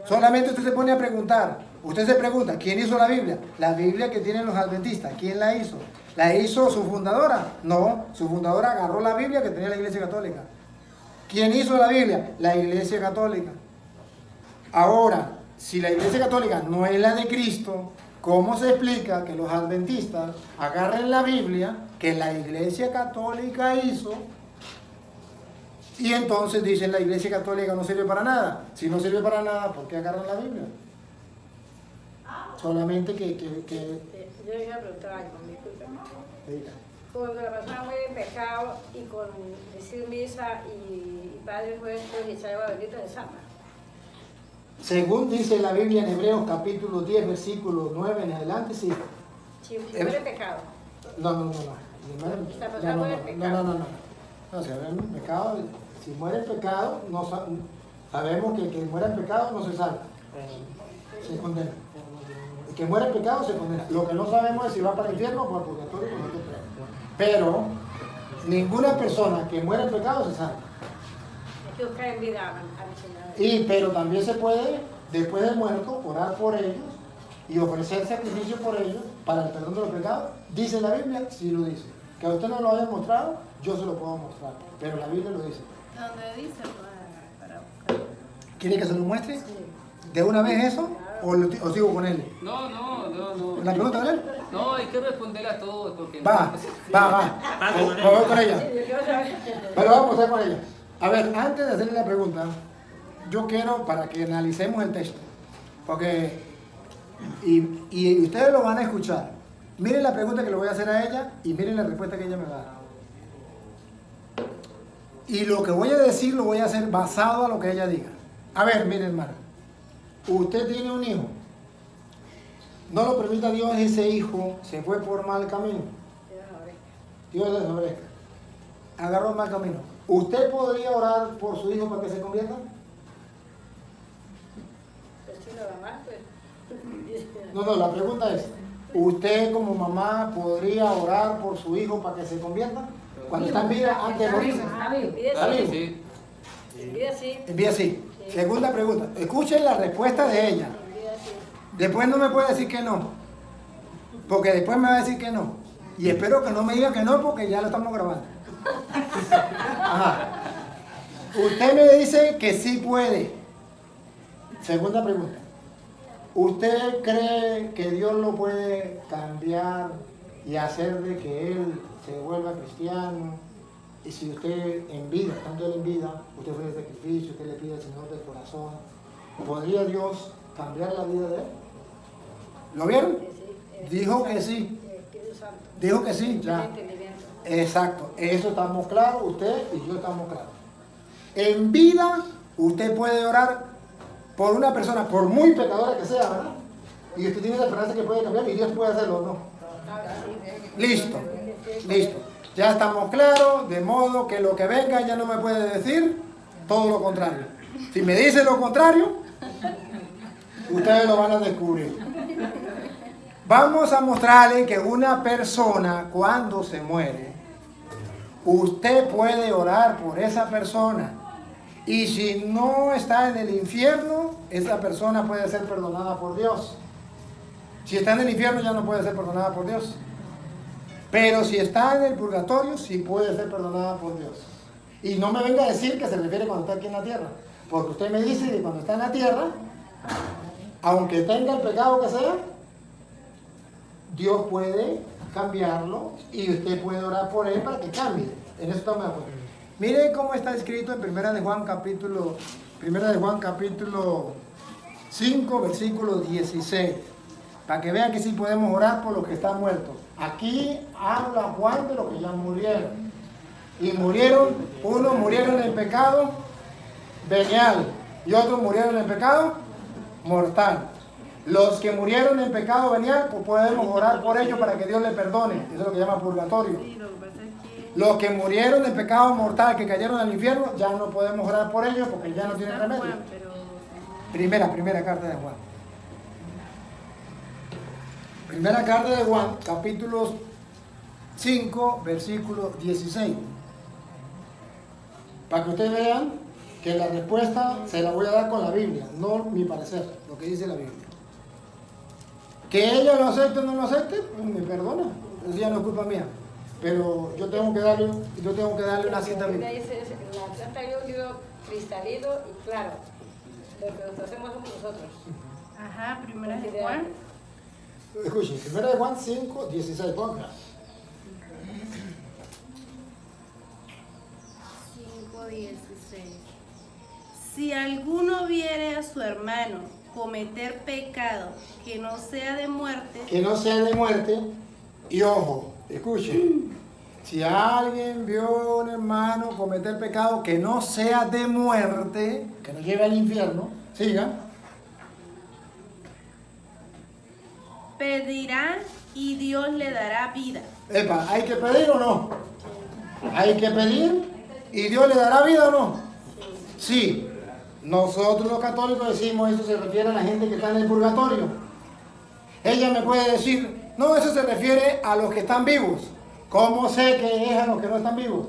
Solamente usted se pone a preguntar. Usted se pregunta, ¿quién hizo la Biblia? La Biblia que tienen los adventistas, ¿quién la hizo? ¿La hizo su fundadora? No, su fundadora agarró la Biblia que tenía la iglesia católica. ¿Quién hizo la Biblia? La iglesia católica. Ahora, si la iglesia católica no es la de Cristo, ¿cómo se explica que los adventistas agarren la Biblia que la iglesia católica hizo y entonces dicen la iglesia católica no sirve para nada? Si no sirve para nada, ¿por qué agarran la Biblia? Solamente que... Yo le iba a preguntar algo, disculpe. Cuando la persona muere en pecado y con decir misa y Padre Nuestro y echar agua bendita de santa. Según dice la Biblia en Hebreos capítulo 10, versículo 9 en adelante, sí. Si muere en pecado. No. La persona muere en pecado. No, si muere en pecado, si muere en pecado, sabemos que el que muere en pecado no se salva. Se condena. El que muere en pecado se condena. Lo que no sabemos es si va para el infierno o para el purgatorio, no te creo. Pero ninguna persona que muere en pecado se salva. Hay que buscar en vida al Señor. Pero también se puede, después del muerto, orar por ellos y ofrecer sacrificio por ellos para el perdón de los pecados. ¿Dice la Biblia? Sí lo dice. Que a usted no lo haya mostrado, yo se lo puedo mostrar. Pero la Biblia lo dice. ¿Dónde dice para buscar? ¿Quiere que se lo muestre? ¿De una vez eso? ¿O sigo con él? No. ¿La pregunta de él? No, hay que responderle a todos porque... Va. Voy con ella. Pero vamos a estar con ella. A ver, antes de hacerle la pregunta, yo quiero para que analicemos el texto. Porque, y ustedes lo van a escuchar. Miren la pregunta que le voy a hacer a ella y miren la respuesta que ella me va a dar. Y lo que voy a decir lo voy a hacer basado a lo que ella diga. A ver, miren, hermano. Usted tiene un hijo. No lo permita Dios, ese hijo se fue por mal camino. Dios le favorezca. Agarró mal camino. ¿Usted podría orar por su hijo para que se convierta? Si la mamá, pues. No, la pregunta es, ¿usted como mamá podría orar por su hijo para que se convierta? Cuando está en vida, antes de morir. Está vivo. Sí. En vida sí. En vida sí. Segunda pregunta, escuchen la respuesta de ella. En vida sí. Después no me puede decir que no, porque después me va a decir que no. Y espero que no me diga que no, porque ya lo estamos grabando. Ajá. Usted me dice que sí puede. Segunda pregunta. ¿Usted cree que Dios lo puede cambiar y hacer de que él se vuelva cristiano? Y si usted en vida, estando él en vida, usted ofrece sacrificio, usted le pide al Señor del corazón, ¿podría Dios cambiar la vida de él? ¿Lo vieron? Dijo que sí. El Espíritu Santo. Dijo que sí, ya. Entendimiento. Exacto, eso estamos claros, usted y yo estamos claros. En vida, usted puede orar por una persona, por muy pecadora que sea, ¿verdad? Y usted tiene la esperanza que puede cambiar y Dios puede hacerlo o no. Listo, listo. Ya estamos claros, de modo que lo que venga ya no me puede decir todo lo contrario. Si me dice lo contrario, ustedes lo van a descubrir. Vamos a mostrarle que una persona cuando se muere, usted puede orar por esa persona. Y si no está en el infierno, esa persona puede ser perdonada por Dios. Si está en el infierno ya no puede ser perdonada por Dios. Pero si está en el purgatorio, sí puede ser perdonada por Dios. Y no me venga a decir que se refiere cuando está aquí en la tierra. Porque usted me dice que cuando está en la tierra, aunque tenga el pecado que sea, Dios puede cambiarlo y usted puede orar por él para que cambie. En eso estamos de acuerdo. Mire cómo está escrito en 1 de Juan capítulo 5, versículo 16. Para que vean que sí podemos orar por los que están muertos. Aquí habla Juan de los que ya murieron. Y murieron, unos murieron en pecado venial y otros murieron en pecado mortal. Los que murieron en pecado venial, pues podemos orar por ellos para que Dios les perdone. Eso es lo que llama purgatorio. Los que murieron en pecado mortal, que cayeron al infierno, ya no podemos orar por ellos porque ya no tienen remedio. Primera carta de Juan. Primera carta de Juan, capítulo 5, versículo 16. Para que ustedes vean que la respuesta se la voy a dar con la Biblia, no mi parecer, lo que dice la Biblia. Que ella lo acepte o no lo acepte, pues me perdona, eso ya no es culpa mía. Pero yo tengo que darle una cita bíblica. La planta de un libro cristalino y claro. Lo que nosotros hacemos somos nosotros. Ajá, primera de Juan. Escuchen, primera de Juan 5, 16, ponga. 5:16. Si alguno viere a su hermano cometer pecado que no sea de muerte, y ojo, escuchen, si alguien vio a un hermano cometer pecado que no sea de muerte, que no lleve al infierno, siga. pedirá y Dios le dará vida. Epa, ¿hay que pedir o no? ¿Hay que pedir y Dios le dará vida o no? Sí. Nosotros los católicos decimos, eso se refiere a la gente que está en el purgatorio. Ella me puede decir, no, eso se refiere a los que están vivos. ¿Cómo sé que es a los que no están vivos?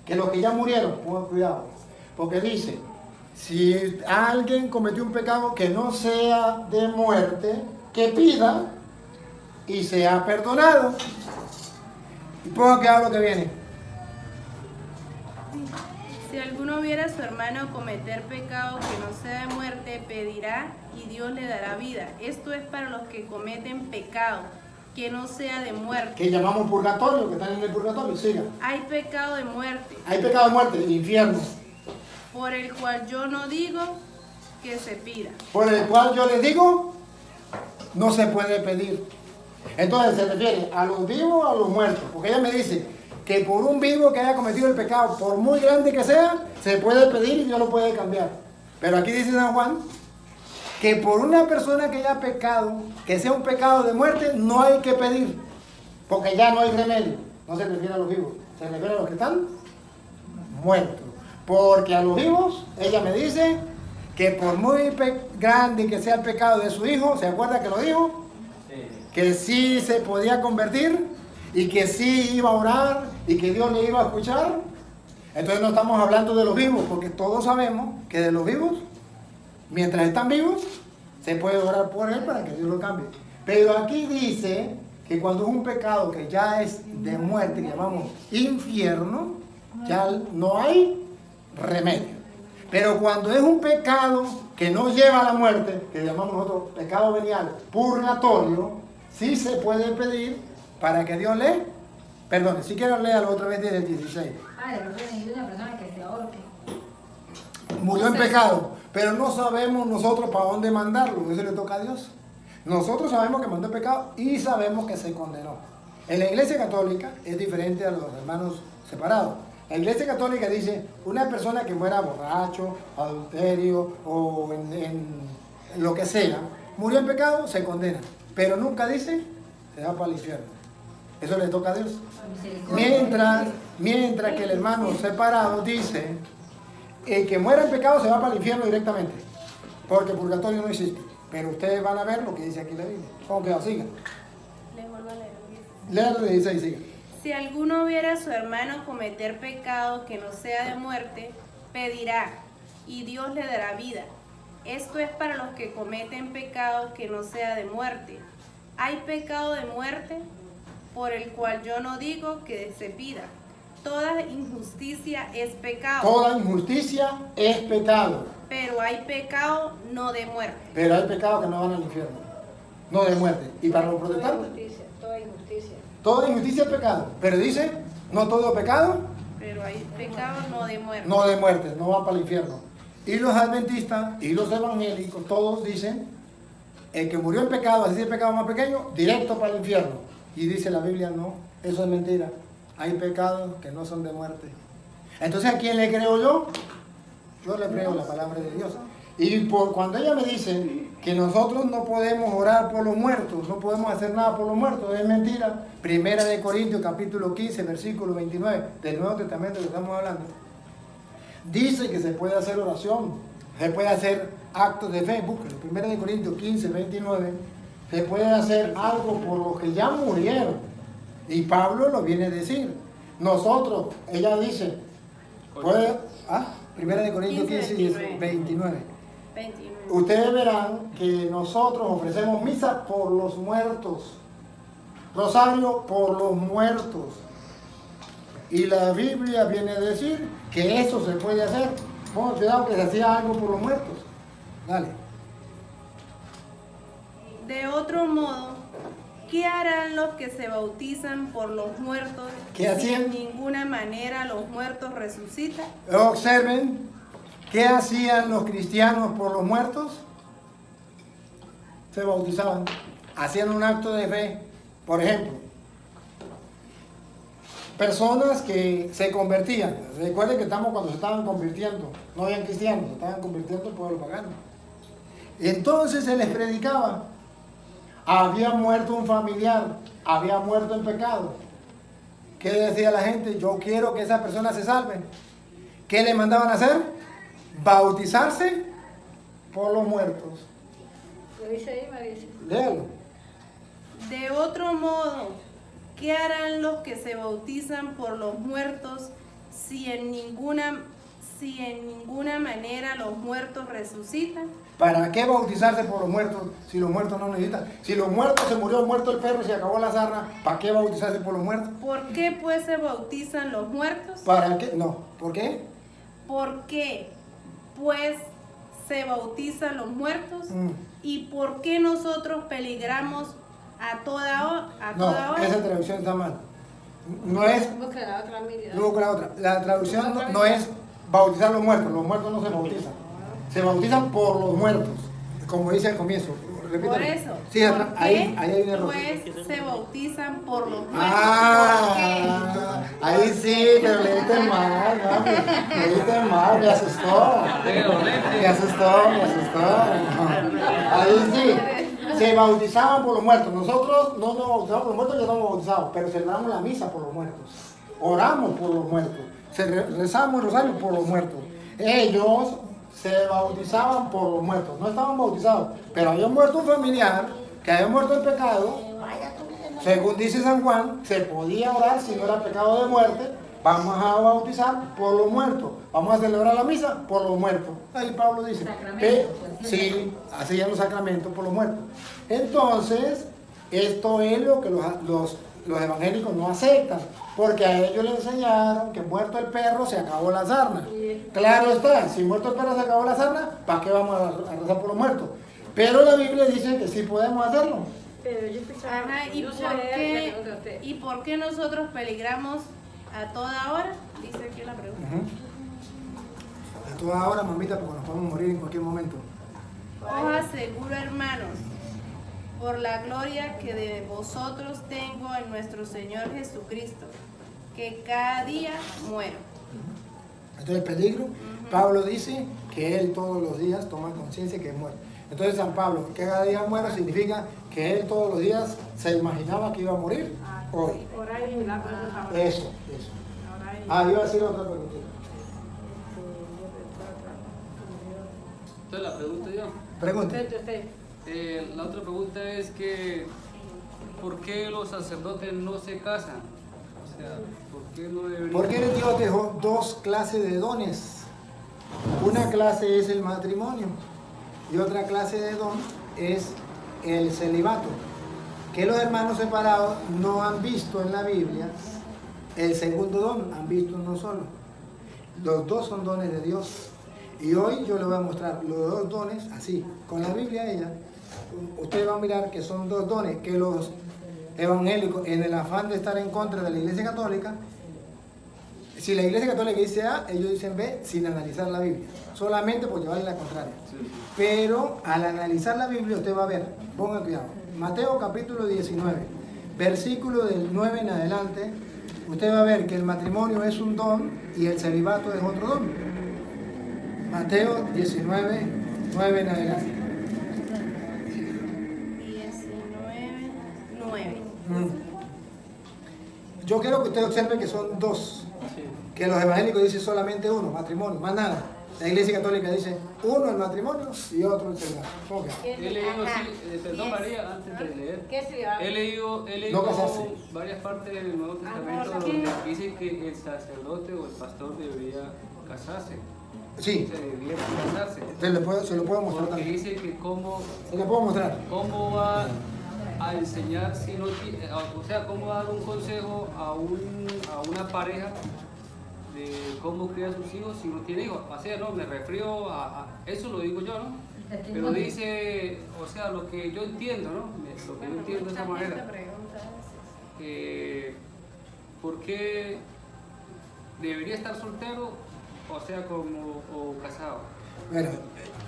Que los que ya murieron, pongan cuidado. Porque dice, si alguien cometió un pecado que no sea de muerte, que pida y sea perdonado. Y pongan cuidado lo que viene. Si alguno viera a su hermano cometer pecado que no sea de muerte, pedirá y Dios le dará vida. Esto es para los que cometen pecado que no sea de muerte. Que llamamos purgatorio, que están en el purgatorio, siga. Hay pecado de muerte, Hay pecado de muerte, infierno, por el cual yo no digo que se pida. por el cual yo les digo, no se puede pedir. Entonces se refiere a los vivos o a los muertos, porque ella me dice que por un vivo que haya cometido el pecado, por muy grande que sea, se puede pedir y Dios lo puede cambiar. Pero aquí dice San Juan que por una persona que haya pecado, que sea un pecado de muerte, no hay que pedir, porque ya no hay remedio. No se refiere a los vivos, se refiere a los que están muertos. Porque a los vivos, ella me dice que por muy grande que sea el pecado de su hijo, ¿se acuerda que lo dijo? Que sí se podía convertir y que sí iba a orar y que Dios le iba a escuchar. Entonces no estamos hablando de los vivos, porque todos sabemos que de los vivos, mientras están vivos, se puede orar por él para que Dios lo cambie. Pero aquí dice que cuando es un pecado que ya es de muerte, que llamamos infierno, ya no hay remedio. Pero cuando es un pecado que no lleva a la muerte, que llamamos nosotros pecado venial, purgatorio, sí se puede pedir para que Dios le perdone. Si quiero leerlo otra vez desde el 16. Ah, de repente necesito una persona que se ahorque. Murió en pecado, pero no sabemos nosotros para dónde mandarlo, eso le toca a Dios. Nosotros sabemos que mandó pecado y sabemos que se condenó. En la Iglesia Católica es diferente a los hermanos separados. La Iglesia Católica dice, una persona que muera borracho, adulterio o en lo que sea, murió en pecado, se condena. Pero nunca dice, se va para el infierno. Eso le toca a Dios. Mientras que el hermano separado dice, el que muera en pecado se va para el infierno directamente, porque purgatorio no existe. Pero ustedes van a ver lo que dice aquí la Biblia. ¿Cómo que siga? Les vuelvo a leer. Léalo de 16, siga. Si alguno viera a su hermano cometer pecado que no sea de muerte, pedirá, y Dios le dará vida. Esto es para los que cometen pecado que no sea de muerte. Hay pecado de muerte, por el cual yo no digo que se pida. Toda injusticia es pecado. Toda injusticia es pecado. Pero hay pecado no de muerte. Pero hay pecados que no van al infierno. No de muerte. Y para los Toda protestantes, injusticia, toda injusticia. toda injusticia es pecado. Pero dice, no todo pecado, Pero hay pecado no de muerte. no de muerte, no va para el infierno. Y los adventistas y los evangélicos, todos dicen, el que murió en pecado, así es el pecado más pequeño, directo para el infierno. Y dice la Biblia, no, eso es mentira. Hay pecados que no son de muerte. Entonces, ¿a quién le creo yo? Yo le creo la palabra de Dios. Y cuando ella me dice que nosotros no podemos orar por los muertos, no podemos hacer nada por los muertos, es mentira. Primera de Corintios, capítulo 15, versículo 29, del Nuevo Testamento que estamos hablando. Dice que se puede hacer oración, se puede hacer actos de fe. Búsquelo. Primera de Corintios 15, 29. Se puede hacer algo por los que ya murieron. Y Pablo lo viene a decir. Nosotros, ella dice, puede, Primera de Corintios 15, 29. Ustedes verán que nosotros ofrecemos misa por los muertos, rosario por los muertos. Y la Biblia viene a decir que eso se puede hacer. Pongan cuidado que se hacía algo por los muertos. Dale. De otro modo, ¿qué harán los que se bautizan por los muertos? ¿Qué hacían? Si en ninguna manera los muertos resucitan. Observen, ¿qué hacían los cristianos por los muertos? Se bautizaban, hacían un acto de fe. Por ejemplo, personas que se convertían. Recuerden que estamos cuando se estaban convirtiendo, no habían cristianos, se estaban convirtiendo al pueblo pagano. Entonces se les predicaba. Había muerto un familiar, había muerto en pecado. ¿Qué decía la gente? Yo quiero que esa persona se salve. ¿Qué le mandaban a hacer? Bautizarse por los muertos. Lo dice ahí, María. Léalo. De otro modo, ¿qué harán los que se bautizan por los muertos si en ninguna manera los muertos resucitan? ¿Para qué bautizarse por los muertos si los muertos no necesitan? Si los muertos se murió muerto el perro y se acabó la sarna, ¿para qué bautizarse por los muertos? ¿Por qué pues se bautizan los muertos? ¿Para qué? No. ¿Por qué? ¿Por qué pues se bautizan los muertos? ¿Y por qué nosotros peligramos a toda hora? Esa traducción está mal. No es, Busca la otra, Miriam. luego con la otra. La traducción no es bautizar los muertos no se bautizan. Se bautizan por los muertos, como dice al comienzo. Repítalo. Por eso. Sí, ¿por ahí qué, hay un error. pues se bautizan por los muertos? Ahí sí, pero leíste mal, ¿no? Leíste mal, me asustó. Me asustó. Ahí sí, se bautizaban por los muertos. Nosotros no nos bautizamos por los muertos, ya estamos bautizados, pero celebramos la misa por los muertos. Oramos por los muertos. Rezamos el rosario por los muertos. Ellos se bautizaban por los muertos. No estaban bautizados, pero había muerto un familiar que había muerto en pecado. Según dice San Juan, se podía orar si no era pecado de muerte. Vamos a bautizar por los muertos. Vamos a celebrar la misa por los muertos. Ahí Pablo dice. Sí, hacían los sacramentos por los muertos. Entonces, esto es lo que los evangélicos no aceptan. Porque a ellos les enseñaron que muerto el perro se acabó la sarna. Claro está, si muerto el perro se acabó la sarna, ¿para qué vamos a rezar por los muertos? Pero la Biblia dice que sí podemos hacerlo. Pero yo escuchaba, Ajá, no se le pregunta a usted. ¿y por qué nosotros peligramos a toda hora? Dice aquí la pregunta. A toda hora, mamita, porque nos podemos morir en cualquier momento. Os aseguro, hermanos, por la gloria que de vosotros tengo en nuestro Señor Jesucristo, que cada día muero. Entonces el peligro, Pablo dice que él todos los días toma conciencia que muere. Entonces San Pablo, que cada día muere, significa que él todos los días se imaginaba que iba a morir hoy. Orar y vigilar por eso ahora. Eso. Orar y- Ah, iba a decir otra pregunta. Entonces la pregunto yo. Pregunta. Usted. La otra pregunta es que ¿por qué los sacerdotes no se casan? O sea, ¿por qué no deberían? Porque Dios dejó dos clases de dones. Una clase es el matrimonio y otra clase de don es el celibato. Que los hermanos separados no han visto en la Biblia el segundo don, han visto uno solo. Los dos son dones de Dios. Y hoy yo les voy a mostrar los dos dones así, con la Biblia ella. Ustedes van a mirar que son dos dones que los evangélicos, en el afán de estar en contra de la Iglesia Católica, si la Iglesia Católica dice A, ellos dicen B sin analizar la Biblia, solamente por llevarle la contraria. Pero al analizar la Biblia usted va a ver, pongan cuidado, Mateo capítulo 19, versículo del 9 en adelante, usted va a ver que el matrimonio es un don y el celibato es otro don. Mateo 19, 9 en adelante. 19, 9. Yo quiero que usted observe que son dos, que los evangélicos dicen solamente uno, matrimonio, más nada. La Iglesia Católica dice uno el matrimonio y otro el celibato. ¿Cómo que? He leído, sí, perdón María, antes de leer. ¿Qué se le va a He leído No casarse. varias partes del Nuevo Testamento ¿por donde qué? dice que el sacerdote o el pastor debería casarse. Sí, Se debería casarse. se lo puedo mostrar Porque también. dice que Se lo puedo mostrar. cómo va a enseñar si no tiene, o sea, cómo va a dar un consejo a una pareja de cómo criar a sus hijos si no tiene hijos. O sea, no, me refiero a eso lo digo yo, ¿no? Pero dice, o sea, lo que yo entiendo, ¿no? Lo que yo entiendo de esa manera. ¿Por qué debería estar soltero, o sea, o casado? Bueno,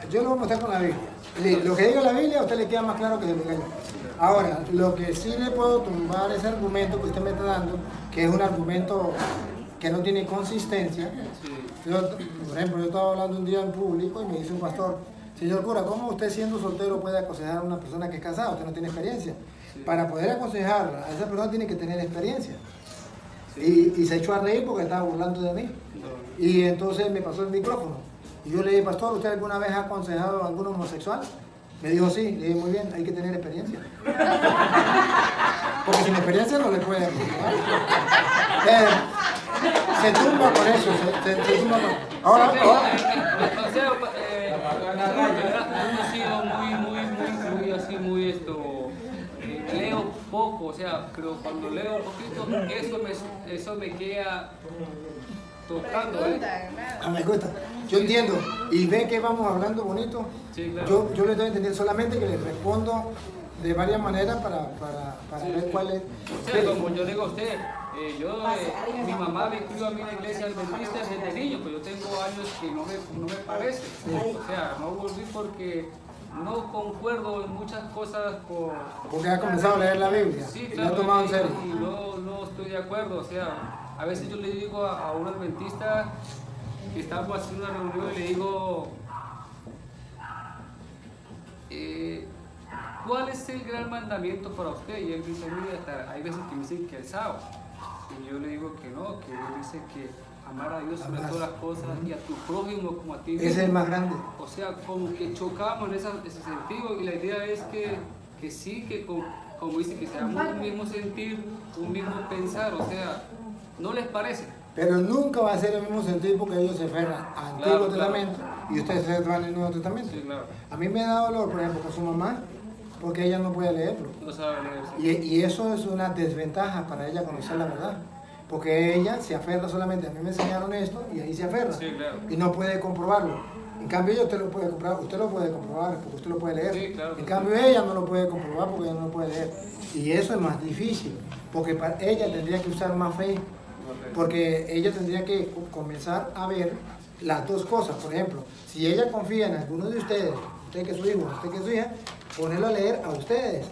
yo lo voy a mostrar con la Biblia. Lo que diga la Biblia a usted le queda más claro que lo que diga yo. Ahora, lo que sí le puedo tumbar ese argumento que usted me está dando, que es un argumento que no tiene consistencia. Yo, por ejemplo, yo estaba hablando un día en público y me dice un pastor, señor cura, ¿cómo usted siendo soltero puede aconsejar a una persona que es casada? Usted no tiene experiencia. Para poder aconsejar a esa persona tiene que tener experiencia. Y se echó a reír porque estaba burlando de mí. Y entonces me pasó el micrófono. Y yo le dije, pastor, ¿usted alguna vez ha aconsejado a algún homosexual? Me dijo, sí. Le dije, muy bien, hay que tener experiencia. Porque sin experiencia no le puede aconsejar. Se tumba con eso, se tumba con... Ahora, O sea, he sido muy así, muy esto. Leo poco, o sea, pero cuando leo un poquito, eso me queda tocando, me gusta. Yo entiendo. Y ve que vamos hablando bonito. Sí, claro. Yo le estoy entendiendo solamente que le respondo de varias maneras para ver cuál es. O sea, como yo digo a usted, mi mamá me crió a mí en la iglesia adventista desde niño, pues yo tengo años que no me parece. O sea, no volví porque no concuerdo en muchas cosas Porque ha comenzado a leer la Biblia. Sí, y claro, lo ha tomado en serio. y no estoy de acuerdo. O sea, a veces yo le digo a un adventista que estamos haciendo una reunión y le digo, ¿cuál es el gran mandamiento para usted? Y él dice, mira, hay veces que me dicen que el sábado. Y yo le digo que no, que él dice que amar a Dios sobre Amar. todas las cosas y a tu prójimo como a ti mismo. Ese es el más grande. O sea, como que chocamos en ese sentido y la idea es que sí, que como dice, que seamos un mismo sentir, un mismo pensar, o sea, ¿no les parece? Pero nunca va a ser el mismo sentido porque ellos se aferran al Antiguo Claro, Testamento y ustedes se aferran al Nuevo Testamento. Sí, claro. A mí me da dolor, por ejemplo, con su mamá, porque ella no puede leerlo. No sabe leer. Y eso es una desventaja para ella conocer la verdad. Porque ella se aferra solamente, a mí me enseñaron esto y ahí se aferra. Sí, claro. Y no puede comprobarlo. En cambio ella usted lo puede comprobar, usted lo puede comprobar porque usted lo puede leer. Sí, claro. En cambio ella no lo puede comprobar porque ella no lo puede leer. Y eso es más difícil, porque para ella tendría que usar más fe. Porque ella tendría que comenzar a ver las dos cosas. Por ejemplo, si ella confía en alguno de ustedes, usted que es su hijo, usted que es su hija, ponerlo a leer a ustedes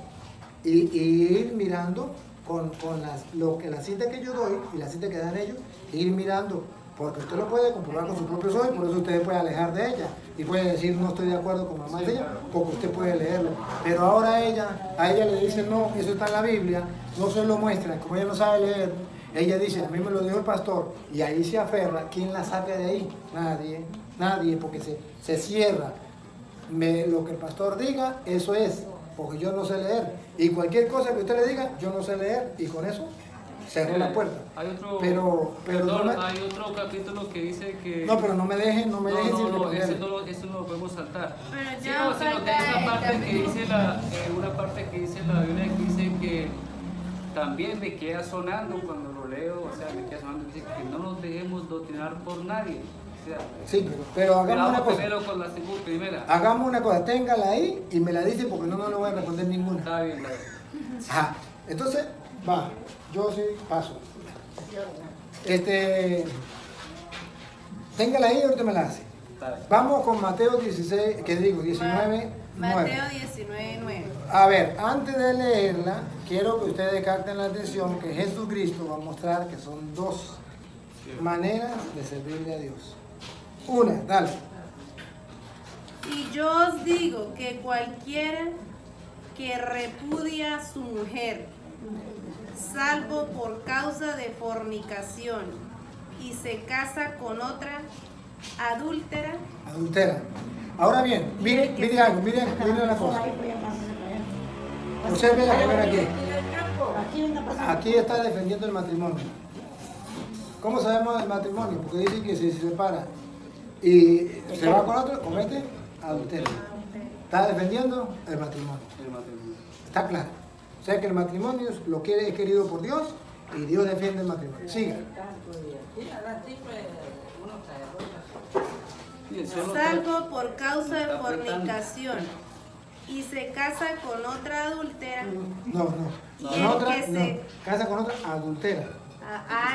y ir mirando con la cita que yo doy y la cita que dan ellos, ir mirando, porque usted lo puede comprobar con sus propios ojos y por eso usted puede alejar de ella y puede decir no estoy de acuerdo con mamá de ella, porque usted puede leerlo. Pero ahora a ella le dicen no, eso está en la Biblia, no se lo muestra, como ella no sabe leer. Ella dice, a mí me lo dijo el pastor, y ahí se aferra. ¿Quién la saca de ahí? Nadie, porque se cierra. Lo que el pastor diga, eso es, porque yo no sé leer. Y cualquier cosa que usted le diga, yo no sé leer, y con eso cerró la puerta. Hay otro, Pero perdón, no me- hay otro capítulo que dice que... No, pero no me dejen sin responder. Eso no lo podemos saltar. Pero Sí, ya no, sino que hay falta una parte el que dice una parte que dice la Biblia que dice que también me queda sonando cuando lo leo, o sea, me queda sonando, dice que no nos dejemos doctrinar por nadie. O sea, Sí, pero hagamos vamos una cosa. primero con la primera. Hagamos una cosa, téngala ahí y me la dice porque no le voy a responder ninguna. Está bien, la Ajá. Entonces, va, yo sí paso. Téngala ahí y ahorita me la hace. está bien. Vamos con Mateo 16, ¿qué digo? 19, 9. Mateo 19:9. A ver, antes de leerla, quiero que ustedes capten la atención que Jesucristo va a mostrar que son dos maneras de servirle a Dios. Una, dale. Y yo os digo que cualquiera que repudia a su mujer, salvo por causa de fornicación, y se casa con otra adúltera, Adultera. Ahora bien, miren algo, miren una cosa. Observen la primera aquí. Aquí está defendiendo el matrimonio. ¿Cómo sabemos el matrimonio? Porque dice que si se separa y se va con otro, comete adulterio. Está defendiendo el matrimonio. El matrimonio. Está claro. O sea que el matrimonio es querido por Dios y Dios defiende el matrimonio. Siga. Sí, el solo- salvo por causa de Está apretando. fornicación, y se casa con otra adúltera. No. Y Con el otra, que no. se- Casa con otra adultera.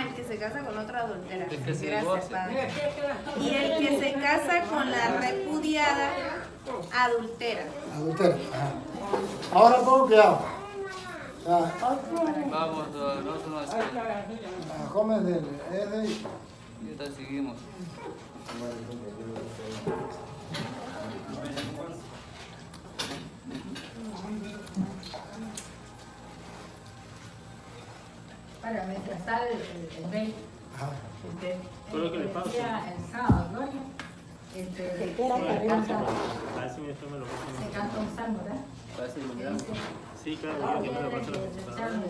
El que se casa con otra adúltera. El que se Gracias, divorcia. padre. Y el que se casa con la repudiada adultera. Adultera. Ajá. Ahora pongo cuidado. Ah, Vamos, nosotros come de ese y- y ahorita seguimos. Para mientras está el rey, Ajá. Colóquele pausa. el sábado, ¿no? Se canta, Así después me lo paso. se canta un salmo, ¿verdad? Parece que lo miramos. Sí, claro, yo que me lo paso. Salmo.